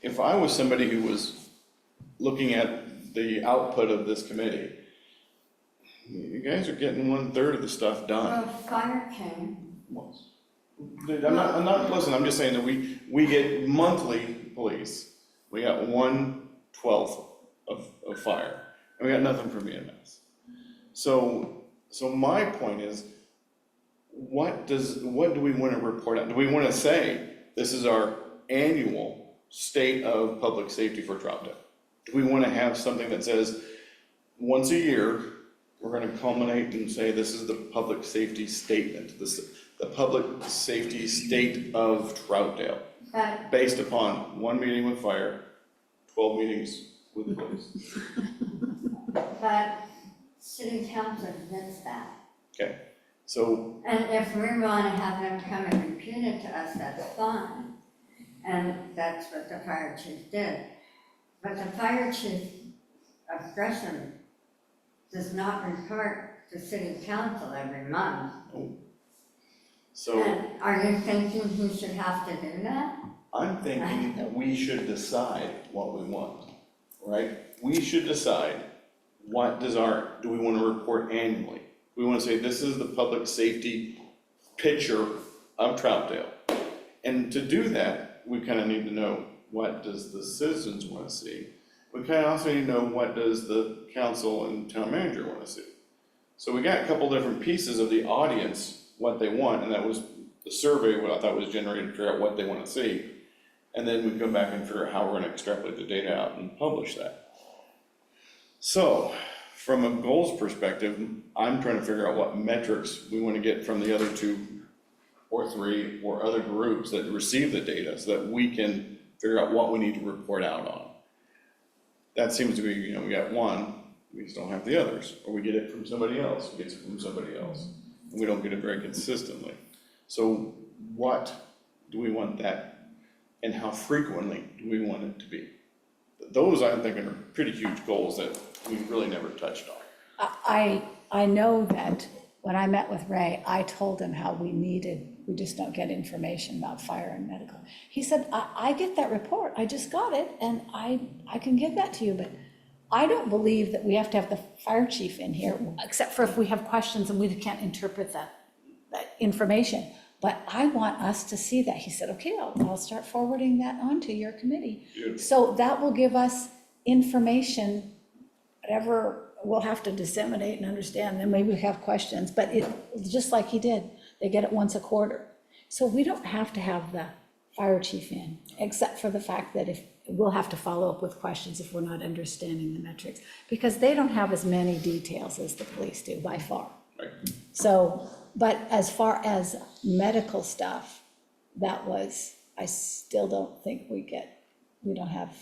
if I was somebody who was looking at the output of this committee, you guys are getting 1/3 of the stuff done. Well, fire came. Listen, I'm just saying that we get monthly police. We got 1/12 of fire, and we got nothing from EMS. So my point is, what do we want to report out? Do we want to say, this is our annual state of public safety for Troutdale? Do we want to have something that says, once a year, we're going to culminate and say, this is the public safety statement, the public safety state of Troutdale, But, based upon 1 meeting with fire, 12 meetings with police? but city council admits that. Okay, so, And if we want to have them come and repeat it to us, that's fine. And that's what the fire chief did. But the fire chief of Gresham does not report to city council every month. so And are you thinking he should have to do that? I'm thinking that we should decide what we want, right? We should decide do we want to report annually? We want to say, this is the public safety picture of Troutdale. And to do that, we kind of need to know, what does the citizens want to see? we kind of also need to know what does the council and town manager want to see. So we got a couple different pieces of the audience, what they want, and that was the survey, what I thought was generated to figure out what they want to see. And then we come back and figure out how we're going to extrapolate the data out and publish that. So from a goals perspective, I'm trying to figure out what metrics we want to get from the other 2 or 3 or other groups that receive the data so that we can figure out what we need to report out on. That seems to be, we got one, we just don't have the others, or we get it from somebody else, we get it from somebody else, and we don't get it very consistently. So what do we want that, and how frequently do we want it to be? Those, I'm thinking, are pretty huge goals that we really never touched on. I know that when I met with Ray, I told him how we just don't get information about fire and medical. He said, I get that report, I just got it, and I can give that to you, but I don't believe that we have to have the fire chief in here, except for if we have questions and we can't interpret that information. But I want us to see that. He said, okay, I'll start forwarding that on to your committee. Beautiful. So that will give us information, whatever we'll have to disseminate and understand, then maybe we have questions, but just like he did, they get it once a quarter. So we don't have to have the fire chief in, except for the fact that if, we'll have to follow up with questions if we're not understanding the metrics, because they don't have as many details as the police do by far. Right. So, but as far as medical stuff, I still don't think we don't have,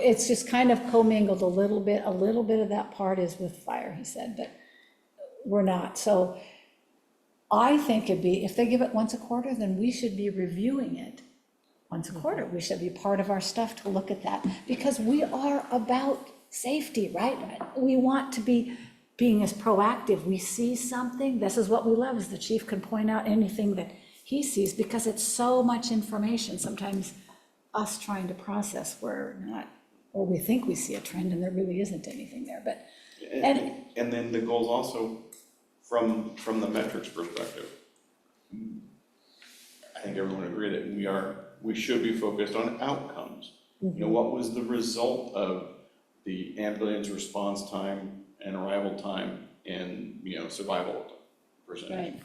it's just kind of commingled a little bit of that part is with fire, he said, but we're not. So I think it'd be, if they give it once a quarter, then we should be reviewing it once a quarter. We should be part of our stuff to look at that, because we are about safety, right? We want to be being as proactive. We see something, this is what we love, is the chief can point out anything that he sees, because it's so much information. Sometimes us trying to process, we're not, or we think we see a trend and there really isn't anything there, but. And then the goals also from the metrics perspective. I think everyone agree that we should be focused on outcomes. What was the result of the ambulance response time and arrival time and, survival percentage? Right.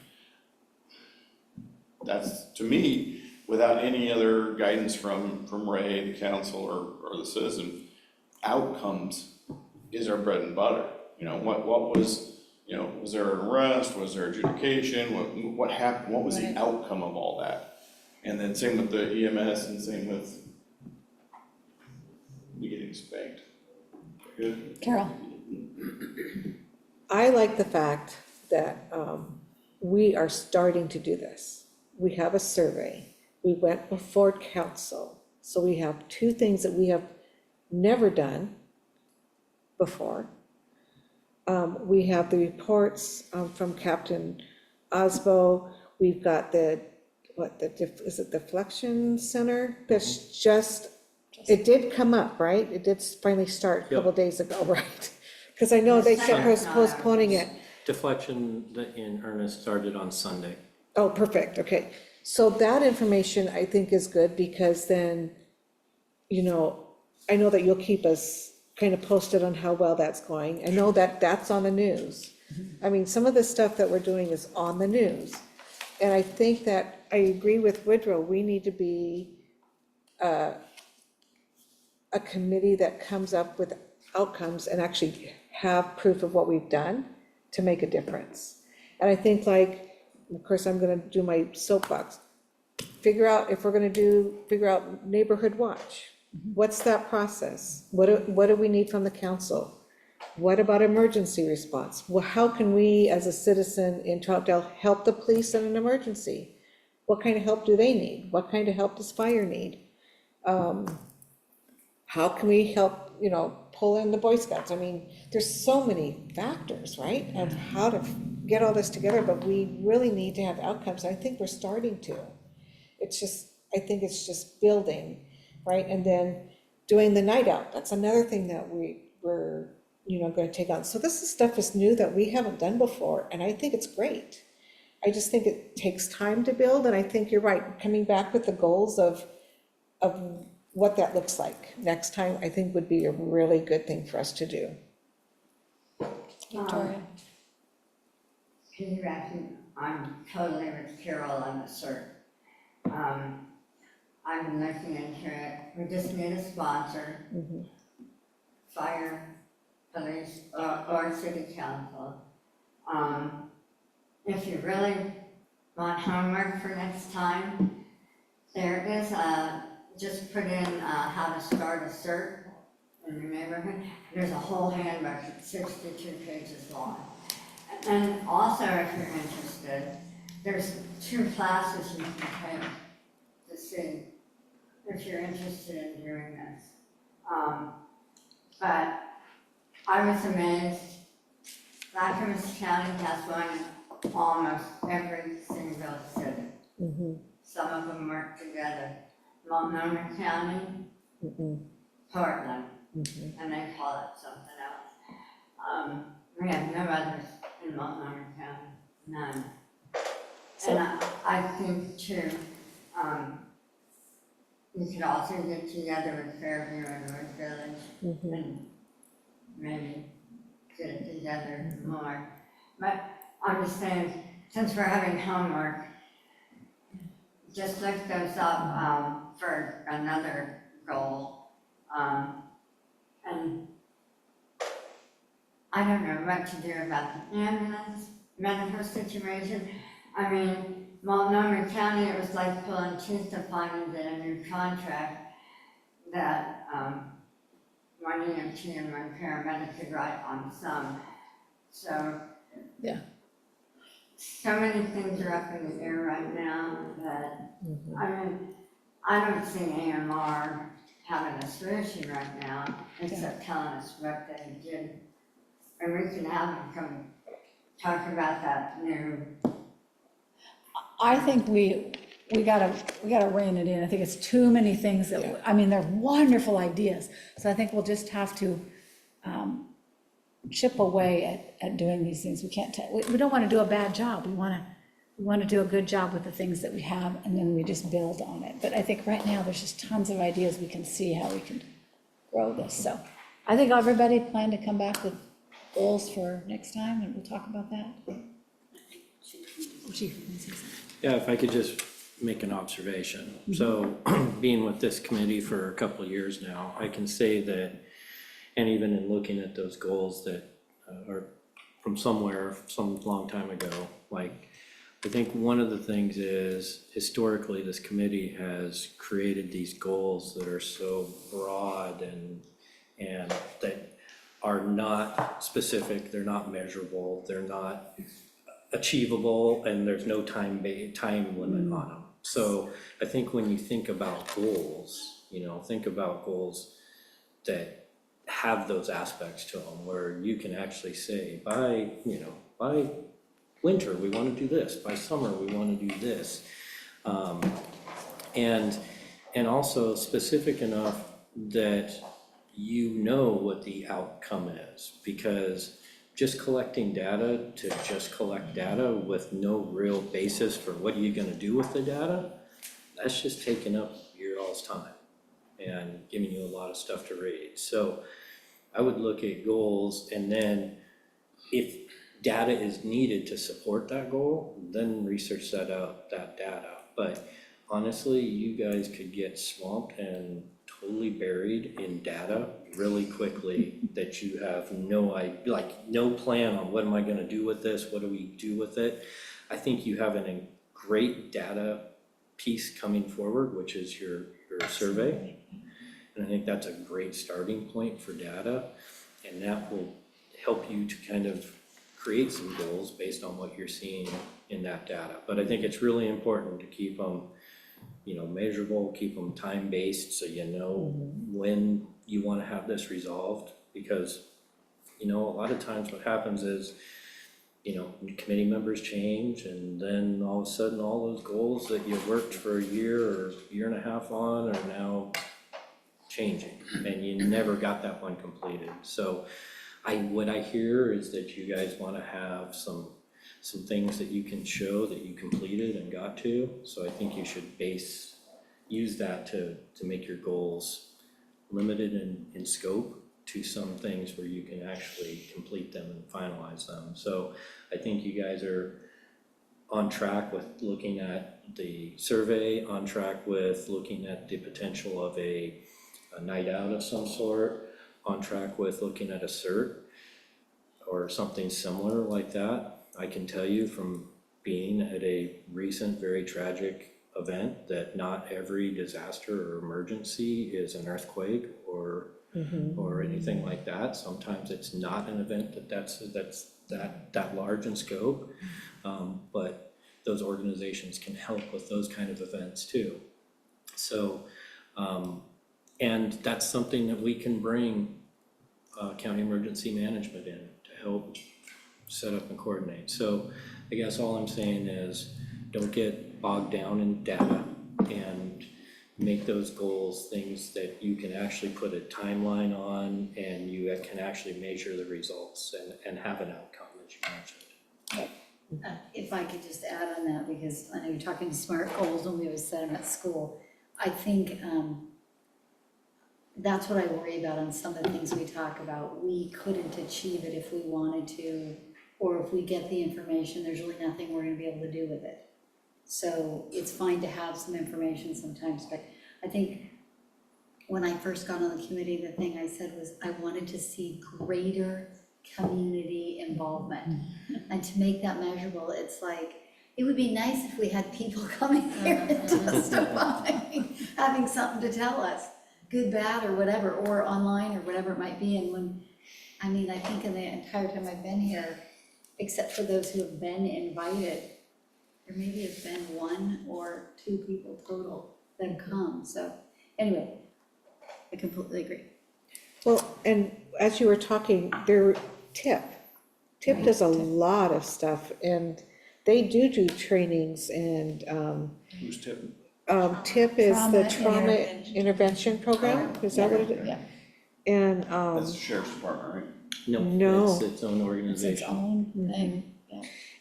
That's, to me, without any other guidance from Ray, the council, or the citizen, outcomes is our bread and butter. What was, was there an arrest, was there adjudication, what happened, what was the outcome of all that? And then same with the EMS and same with me getting spanked. Good? Carol? I like the fact that we are starting to do this. We have a survey. We went before council. So we have 2 things that we have never done before. We have the reports from Captain Osbo. We've got is it deflection center? That's just, it did come up, right? It did finally start a couple days ago, right? Because I know they kept postponing it. Deflection in earnest started on Sunday. Oh, perfect, okay. So that information I think is good, because then, I know that you'll keep us kind of posted on how well that's going. I know that that's on the news. I mean, some of the stuff that we're doing is on the news. And I think that, I agree with Woodrow, we need to be a committee that comes up with outcomes and actually have proof of what we've done to make a difference. And I think, like, of course, I'm gonna do my soapbox. Figure out neighborhood watch. What's that process? What do we need from the council? What about emergency response? Well, how can we, as a citizen in Troutdale, help the police in an emergency? What kind of help do they need? What kind of help does fire need? How can we help, pull in the Boy Scouts? I mean, there's so many factors, right, of how to get all this together, but we really need to have outcomes. I think we're starting to. I think it's just building, right? And then doing the night out, that's another thing that we're going to take on. So this stuff is new that we haven't done before, and I think it's great. I just think it takes time to build, and I think you're right, coming back with the goals of what that looks like next time, I think would be a really good thing for us to do. Victoria? Piggybacking, I'm totally with Carol on the cert. I'm looking into it, we just need a sponsor. Fire, police, or city council. If you really want homework for next time, there is just put in how to start a cert in your neighborhood. There's a whole handbook, it's 62 pages long. And also, if you're interested, there's 2 classes you can take to see if you're interested in doing this. But I was amazed, Clackamas County has one in almost every single city. Some of them work together. Multnomah County, Portland, and they call it something else. We have no others in Multnomah County, none. And I think too, you could also get together with Fairview and North Village and maybe get it together more. But I'm just saying, since we're having homework, just look those up for another goal. And I don't know what to do about the ambulance medical situation. I mean, Multnomah County, it was like pulling teeth to finally get a new contract that one EMT and one paramedic could write on some. So, Yeah. so many things are up in the air right now that, I mean, I don't see AMR having a solution right now, except telling us what they did. And we can have them come talk about that new. I think we gotta rein it in. I think it's too many things that, I mean, they're wonderful ideas. So I think we'll just have to chip away at doing these things. We can't, we don't want to do a bad job. We want to do a good job with the things that we have, and then we just build on it. But I think right now, there's just tons of ideas. We can see how we can grow this. So I think everybody plan to come back with goals for next time, and we'll talk about that. Chief, you wanna say something? Yeah, if I could just make an observation. So being with this committee for a couple of years now, I can say that, and even in looking at those goals that are from somewhere, some long time ago, like, I think one of the things is historically this committee has created these goals that are so broad and that are not specific, they're not measurable, they're not achievable, and there's no time limit on them. So I think when you think about goals, think about goals that have those aspects to them, where you can actually say, by winter, we want to do this, by summer, we want to do this. And also specific enough that you know what the outcome is, because just collecting data to just collect data with no real basis for what are you gonna do with the data, that's just taking up your all's time and giving you a lot of stuff to read. So I would look at goals, and then if data is needed to support that goal, then research that data. But honestly, you guys could get swamped and totally buried in data really quickly that you have no idea, like no plan on what am I gonna do with this, what do we do with it. I think you have a great data piece coming forward, which is your survey. And I think that's a great starting point for data, and that will help you to kind of create some goals based on what you're seeing in that data. But I think it's really important to keep them measurable, keep them time-based, so you know when you want to have this resolved, because a lot of times what happens is committee members change, and then all of a sudden all those goals that you worked for a year or year and a half on are now changing, and you never got that one completed. So what I hear is that you guys want to have some things that you can show that you completed and got to. So I think you should base use that to make your goals limited in scope to some things where you can actually complete them and finalize them. So I think you guys are on track with looking at the survey, on track with looking at the potential of a night out of some sort, on track with looking at a cert or something similar like that. I can tell you from being at a recent, very tragic event that not every disaster or emergency is an earthquake or anything like that. Sometimes it's not an event that's that large in scope, but those organizations can help with those kind of events too. So, and that's something that we can bring county emergency management in to help set up and coordinate. So I guess all I'm saying is don't get bogged down in data and make those goals things that you can actually put a timeline on and you can actually measure the results and have an outcome that you mentioned. If I could just add on that, because I know you're talking SMART goals and we always set them at school. I think that's what I worry about on some of the things we talk about. We couldn't achieve it if we wanted to, or if we get the information, there's really nothing we're gonna be able to do with it. So it's fine to have some information sometimes, but I think when I first got on the committee, the thing I said was I wanted to see greater community involvement. And to make that measurable, it's like, it would be nice if we had people coming here and testifying, having something to tell us, good, bad, or whatever, or online, or whatever it might be. And when, I mean, I think in the entire time I've been here, except for those who have been invited, there maybe has been 1 or 2 people total that have come. So anyway, I completely agree. Well, and as you were talking, TIP does a lot of stuff, and they do trainings, and Who's tipping? TIP is the Trauma trauma intervention program, is that what it is? Yeah. And, That's the sheriff's department, right? No. It's its own It's its organization. own thing.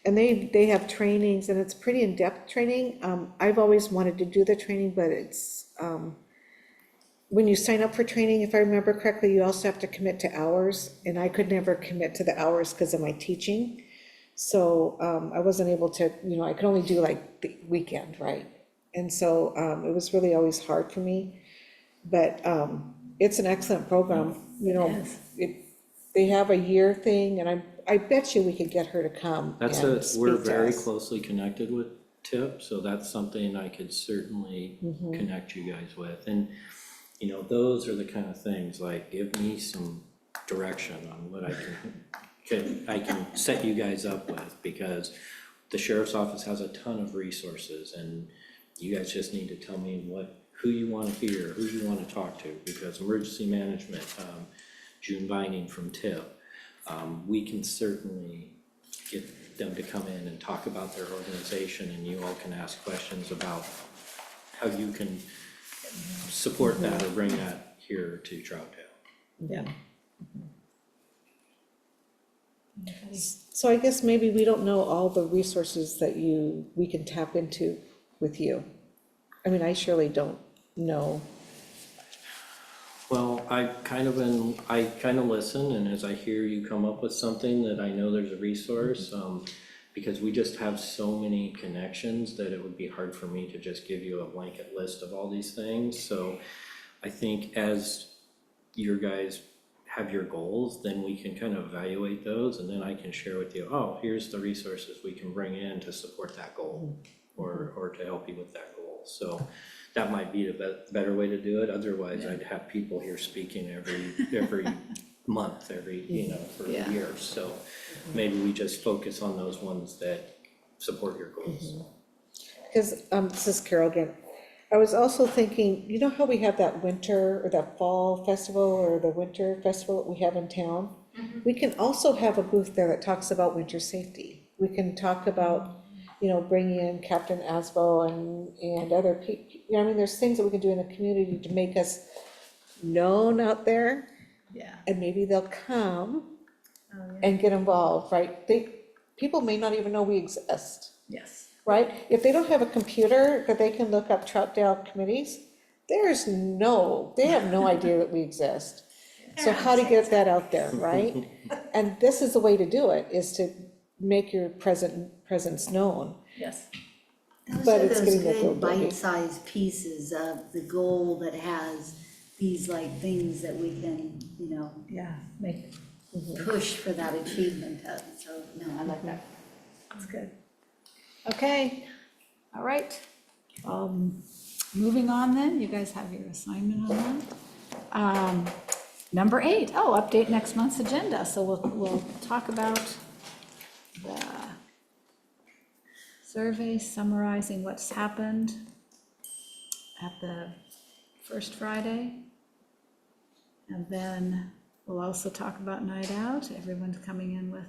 and they have trainings, and it's pretty in-depth training. I've always wanted to do the training, but it's, when you sign up for training, if I remember correctly, you also have to commit to hours, and I could never commit to the hours because of my teaching. So, I wasn't able to, I could only do like the weekend, right? And so, it was really always hard for me, but, it's an excellent program, they have a year thing, and I bet you we could get her to come and We're speak to very us. closely connected with TIP, so that's something I could certainly connect you guys with. And, those are the kind of things, like, give me some direction on what I can set you guys up with, because the sheriff's office has a ton of resources, and you guys just need to tell me who you want to hear, who you want to talk to, because emergency management, June Vining from TIP, we can certainly get them to come in and talk about their organization, and you all can ask questions about how you can support that or bring that here to Troutdale. Yeah. So I guess maybe we don't know all the resources that we can tap into with you. I mean, I surely don't know. Well, I kind of listen, and as I hear you come up with something that I know there's a resource, because we just have so many connections that it would be hard for me to just give you a blanket list of all these things. So I think as your guys have your goals, then we can kind of evaluate those, and then I can share with you, oh, here's the resources we can bring in to support that goal, or to help you with that goal. So that might be the better way to do it. Otherwise, I'd have people here speaking every month, for years. So maybe we just focus on those ones that support your goals. Because, this is Carol again. I was also thinking, you know how we have that winter or that fall festival or the winter festival that we have in town? We can also have a booth there that talks about winter safety. We can talk about, bringing in Captain Asbo and other people. I mean, there's things that we can do in the community to make us known out there. Yeah. And maybe they'll come and get involved, right? People may not even know we exist. Yes. right? If they don't have a computer that they can look up Troutdale committees, they have no idea that we exist. So how to get that out there, right? And this is the way to do it, is to make your presence known. Yes. Those But are it's those getting that good little bit. bite-sized pieces of the goal that has these like things that we can, Yeah, make, push for that achievement of, so, no, I like that. that's good. Okay, all right. Moving on then, you guys have your assignment on that. Number 8, update next month's agenda. So we'll talk about the survey summarizing what's happened at the first Friday. And then we'll also talk about Night Out. Everyone's coming in with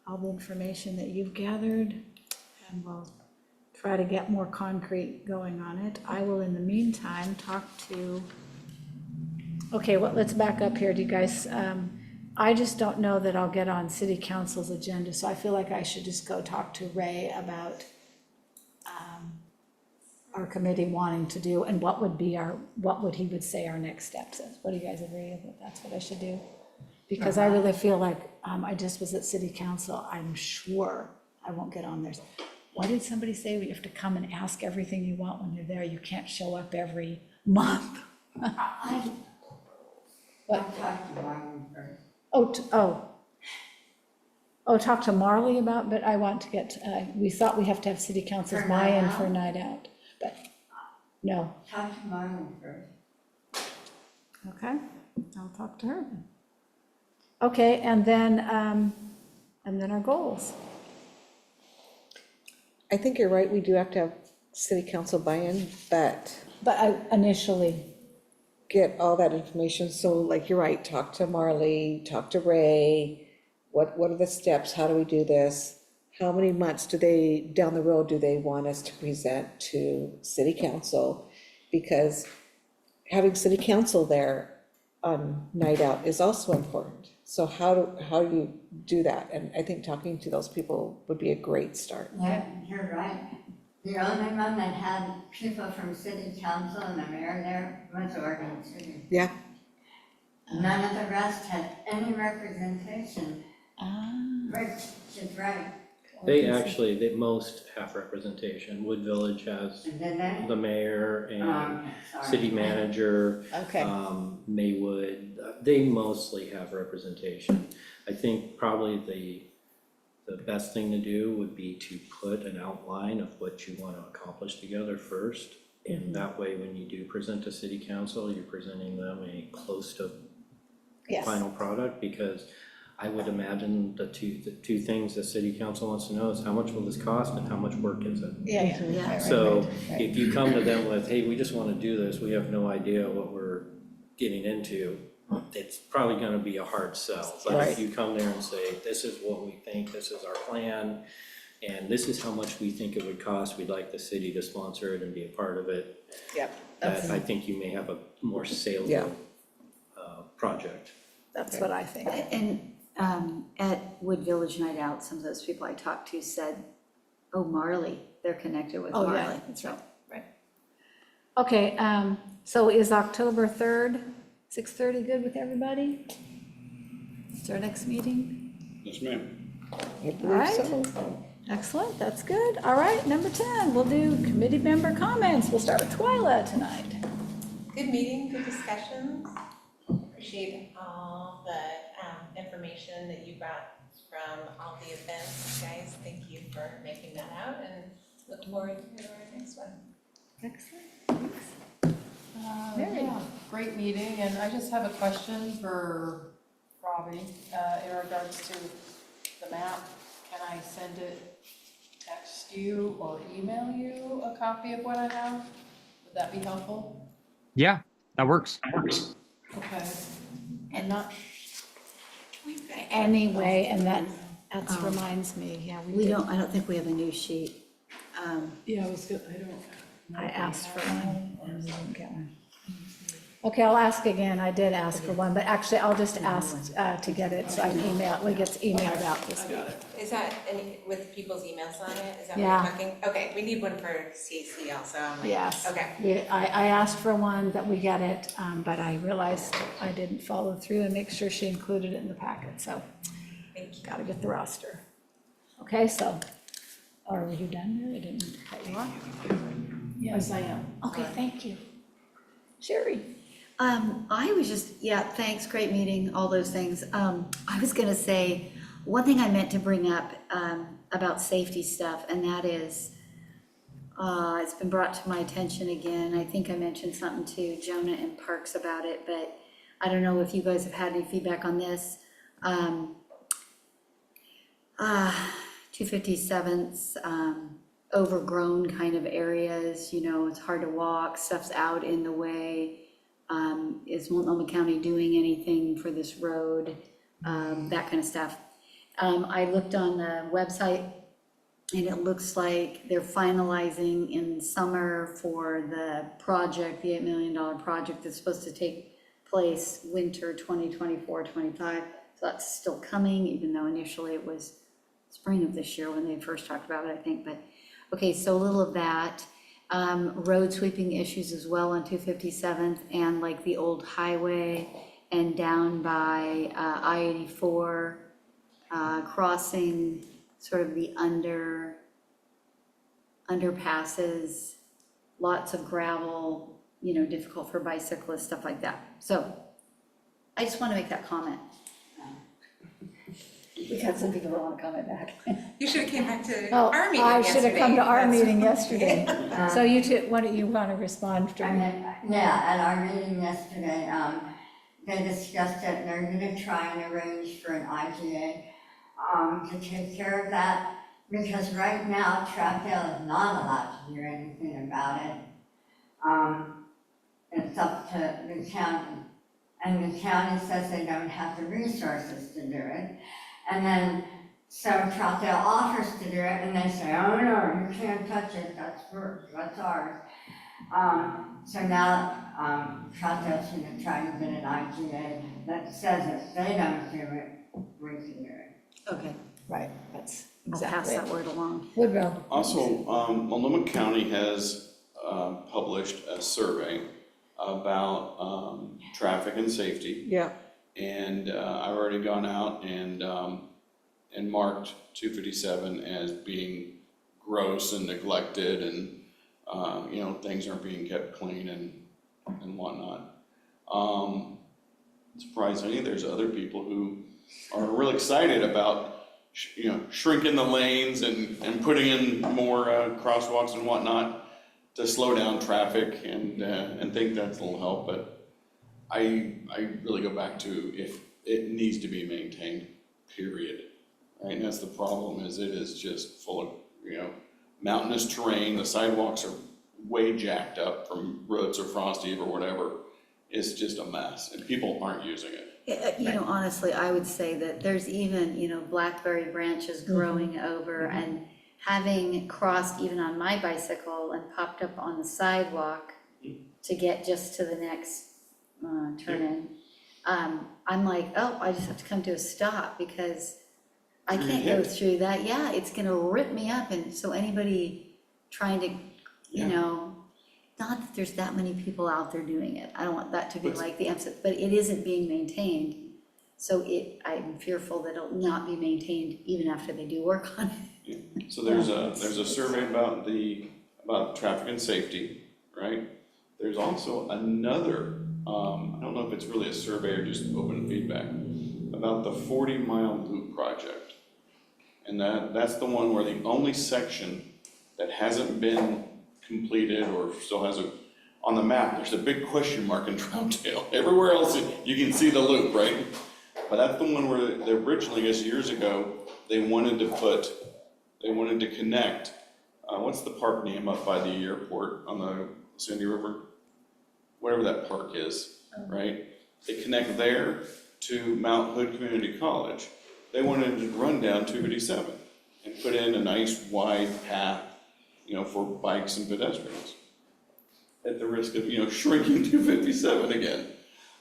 all the information that you've gathered, and we'll try to get more concrete going on it. I will, in the meantime, talk to, okay, well, let's back up here. Do you guys, I just don't know that I'll get on city council's agenda, so I feel like I should just go talk to Ray about our committee wanting to do, and what would he would say our next steps is. What do you guys agree that that's what I should do? Because I really feel like, I just was at city council, I'm sure I won't get on there. What did somebody say? We have to come and ask everything you want when you're there. You can't show up every month. I What? talked to Marlon first. Talk to Marley about, but I want to get, we thought we have to have city council's For Night buy-in Out? for Night Out, but no. Talk to Marlon first. Okay, I'll talk to her. Okay, and then our goals. I think you're right, we do have to have city council buy-in, but But I initially, get all that information, so like, you're right, talk to Marley, talk to Ray, what are the steps, how do we do this? How many months down the road do they want us to present to city council? Because having city council there on Night Out is also important. So how do you do that? And I think talking to those people would be a great start. Yeah, you're right. The only one that had people from city council and the mayor there was Oregon City. Yeah, None of the rest had any representation. Rich is right. They most have representation. Wood Village has Did they? the mayor and Sorry. city manager. okay, Maywood, they mostly have representation. I think probably the best thing to do would be to put an outline of what you want to accomplish together first. And that way, when you do present to city council, you're presenting them a close to yes. final product, because I would imagine the two things the city council wants to know is how much will this cost and how much work is it? Yeah. Yeah. Right, So right. if you come to them with, hey, we just wanna do this, we have no idea what we're getting into, it's probably gonna be a hard sell. But Right. if you come there and say, this is what we think, this is our plan, and this is how much we think it would cost, we'd like the city to sponsor it and be a part of it, yep, that I think you may have a more Yeah. saleable project. That's what I think. And at Wood Village Night Out, some of those people I talked to said, oh, Marley, they're connected with Oh, Marley. yeah, that's So, right. Okay, so is October 3rd, 6:30 good with everybody? It's our next meeting? Yes, ma'am. I believe Right. so. Excellent, that's good. All right, number 10, we'll do committee member comments. We'll start with Twyla tonight. Good meeting, good discussions. Appreciate all the information that you brought from all the events, guys. Thank you for making that out, and look forward to our next one. Excellent, thanks. Mary. Yeah, great meeting, and I just have a question for Robbie, in regards to the map. Can I send it, text you, or email you a copy of what I have? Would that be helpful? Yeah, that works. Okay, and not, Anyway, and that reminds me, yeah, we don't, I don't think we have a new sheet. yeah, I was good, I don't. I asked for one and we didn't get one. Okay, I'll ask again. I did ask for one, but actually I'll just ask to get it, so I can email, it gets emailed out this week. Is that with people's emails on it? Is that what Yeah. you're talking? Okay, we need one for CAC also. I'm like, Yes. Okay. I asked for one that we get it, but I realized I didn't follow through and make sure she included it in the packet, so Thank you. gotta get the roster. Okay, so, are you done there? I didn't cut you off. Yes, I am. Okay, thank you. Sherry? I was just, yeah, thanks, great meeting, all those things. I was gonna say, one thing I meant to bring up, about safety stuff, and that is, it's been brought to my attention again. I think I mentioned something to Jonah and Parks about it, but I don't know if you guys have had any feedback on this. 257's, overgrown kind of areas, you know, it's hard to walk, stuff's out in the way. Is Multnomah County doing anything for this road? That kind of stuff. I looked on the website and it looks like they're finalizing in summer for the project, the $8 million project that's supposed to take place winter 2024-25. So that's still coming, even though initially it was spring of this year when they first talked about it, I think, but okay, so a little of that. Road sweeping issues as well on 257th and like the old highway and down by I-84, crossing sort of the underpasses, lots of gravel, you know, difficult for bicyclists, stuff like that. So I just want to make that comment. We've had some people that want to comment back. You should have came back to Oh, our meeting I should have come to our yesterday. meeting yesterday. So you two, what do you want to respond to? I mean, yeah, at our meeting yesterday, they discussed it, and they're gonna try and arrange for an IGA, to take care of that, because right now, Troutdale is not allowed to do anything about it. It's up to the county, and the county says they don't have the resources to do it. And then, so Troutdale offers to do it, and they say, oh no, you can't touch it, that's ours. So now, Troutdale's gonna try to get an IGA that says if they don't do it, we can do it. Okay, Right, that's I'll pass exactly that it. word along. Woodrow? Also, Multnomah County has published a survey about traffic and safety. Yeah, And I've already gone out and marked 257 as being gross and neglected, and you know, things aren't being kept clean and whatnot. Surprisingly, there's other people who are real excited about you know, shrinking the lanes and putting in more crosswalks and whatnot to slow down traffic and think that'll help. But I really go back to if it needs to be maintained, period. Right, and that's the problem, is it is just full of, you know, mountainous terrain. The sidewalks are way jacked up from roads or frosty or whatever. It's just a mess, and people aren't using it. You know, honestly, I would say that there's even, you know, blackberry branches growing over, and having crossed even on my bicycle and popped up on the sidewalk to get just to the next turn in. I'm like, oh, I just have to come to a stop because I can't go through that. Yeah, it's gonna rip me up. And so anybody trying to, you know, not that there's that many people out there doing it. I don't want that to be like the emphasis, but it isn't being maintained. So I'm fearful that it'll not be maintained even after they do work on it. So there's a survey about traffic and safety, right? There's also another, I don't know if it's really a survey or just open feedback, about the 40-mile loop project. And that's the one where the only section that hasn't been completed or still has on the map, there's a big question mark in Troutdale. Everywhere else, you can see the loop, right? But that's the one where they originally, I guess years ago, they wanted to connect, what's the park name up by the airport on the Sandy River? Whatever that park is, right? They connect there to Mount Hood Community College. They wanted to run down 257 and put in a nice wide path, you know, for bikes and pedestrians. at the risk of, shrinking 257 again.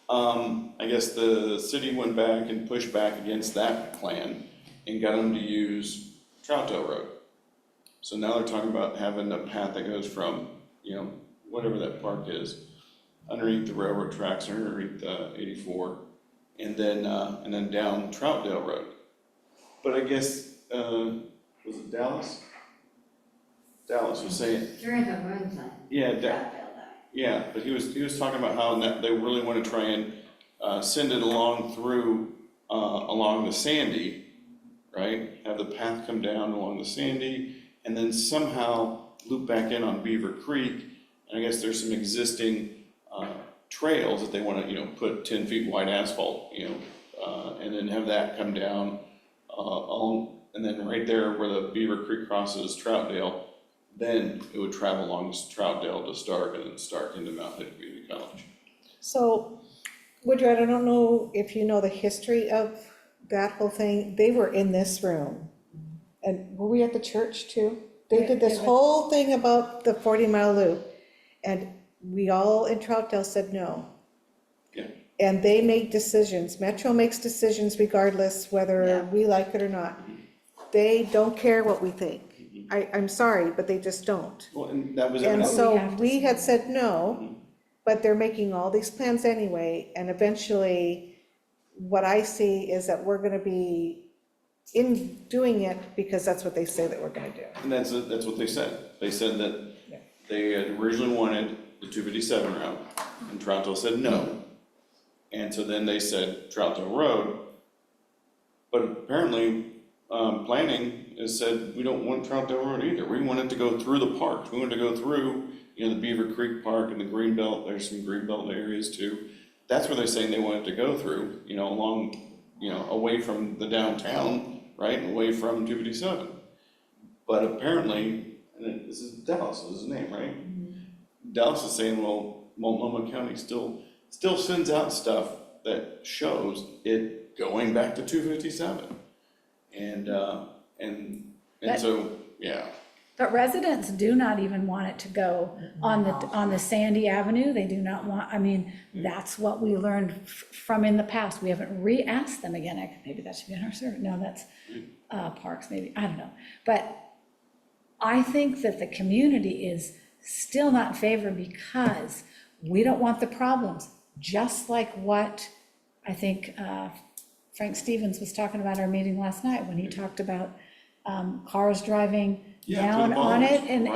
I guess the city went back and pushed back against that plan and got them to use Troutdale Road. So now they're talking about having a path that goes from, whatever that park is, underneath the railroad tracks, underneath 84, and then down Troutdale Road. But I guess, was it Dallas? Dallas was saying, During the moon thing. yeah, Troutdale. yeah, but he was talking about how they really want to try and send it along through, along the Sandy, right? Have the path come down along the Sandy, and then somehow loop back in on Beaver Creek. And I guess there's some existing trails that they want to, put 10 feet wide asphalt, and then have that come down and then right there where the Beaver Creek crosses Troutdale, then it would travel along Troutdale to Stark and then Stark into Mount Hood Community College. So, Woodrow, I don't know if you know the history of that whole thing. They were in this room. And were we at the church too? They did this whole thing about the 40-mile loop. And we all in Troutdale said no. Yeah. And they make decisions. Metro makes decisions regardless whether we like it or not. They don't care what we think. I'm sorry, but they just don't. Well, and that was And evident. so we had said no, but they're making all these plans anyway, and eventually, what I see is that we're gonna be in doing it because that's what they say that we're gonna do. And that's what they said. They said that they had originally wanted the 257 route, and Troutdale said no. And so then they said Troutdale Road, but apparently, planning has said, we don't want Troutdale Road either. We want it to go through the parks. We want it to go through, the Beaver Creek Park and the Greenbelt. There's some Greenbelt areas too. That's where they're saying they want it to go through, along, away from the downtown, right, and away from 257. But apparently, and this is Dallas, is his name, right? Dallas is saying, well, Multnomah County still sends out stuff that shows it going back to 257. And so, yeah. But residents do not even want it to go on the Sandy Avenue. They do not want, that's what we learned from in the past. We haven't re-asked them again. Maybe that should be on our survey. No, that's parks, maybe, I don't know. But I think that the community is still not in favor because we don't want the problems. Just like what I think Frank Stevens was talking about at our meeting last night when he talked about cars driving down on it and,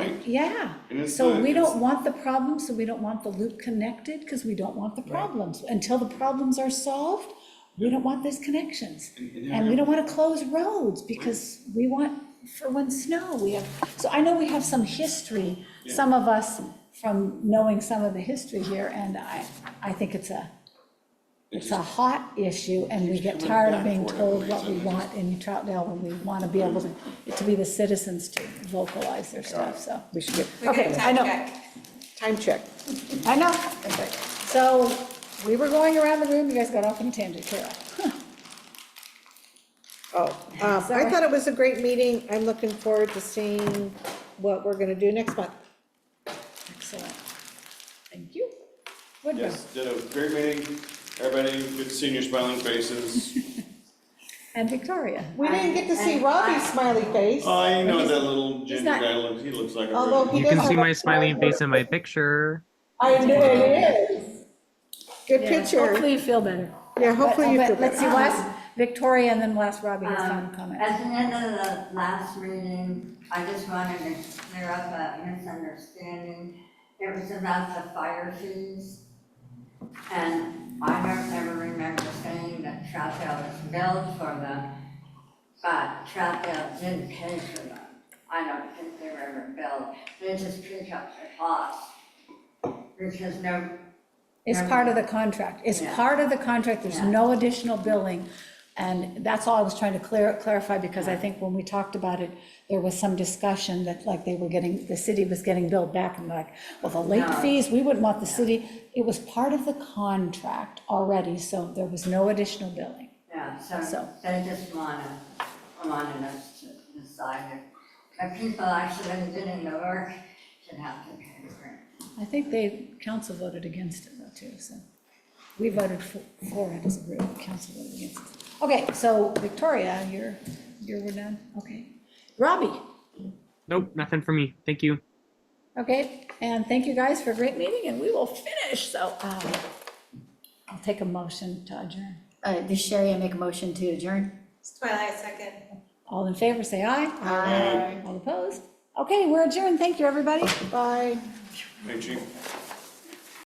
And so we don't want the problems, so we don't want the loop connected because we don't want the problems. Until the problems are solved, we don't want those connections. And we don't want to close roads because we want, for when snow, so I know we have some history, some of us from knowing some of the history here, and I think it's a hot issue, and we get tired of being told what we want in Troutdale, and we want to be able to be the citizens to vocalize their stuff, so. We should get, We got a Okay, I time know. check. time check. I know. So we were going around the room, you guys got off on a tangent, Carol. I Sorry. thought it was a great meeting. I'm looking forward to seeing what we're gonna do next month. Excellent. Thank you. Woodrow. Yes, did a great meeting. Everybody, good to see your smiling faces. And Victoria. We didn't get to see Robbie's smiley face. I know that little ginger not- guy looks, he looks like a. Although really- he You can does see have a my smiling smile. face in my picture. I know it is. Good Yeah, picture. Hopefully you feel better. Yeah, hopefully you But feel let's see, better. last, Victoria, and then last Robbie has final comment. At the end of the last meeting, I just wanted to clear up a misunderstanding. It was about the fire fees. And I don't ever remember saying that Troutdale was billed for them, but Troutdale didn't pay for them. I don't think they were ever billed. They just pick up the cost. Because It's part of the contract. It's Yeah. part of the contract. There's Yeah. no additional billing. And that's all I was trying to clarify, because I think when we talked about it, there was some discussion that like the city was getting billed back, and like, well, the late No. fees, we wouldn't want the city. It was part of the contract already, so there was no additional billing. Yeah, So- so they just wanted us to decide if people actually getting the work should have to pay for it. I think council voted against it though too, so. We voted for it as a group, council voted against it. Okay, so Victoria, we're done, okay. Robbie, Nope, nothing for me. Thank you. okay, and thank you guys for a great meeting, and we will finish, so, I'll take a motion to adjourn. Does Sherry, I make a motion to adjourn? Twilight, second. All in favor, say aye. Aye. All opposed? Okay, we're adjourned, thank you, everybody. Bye. Hey, Chief.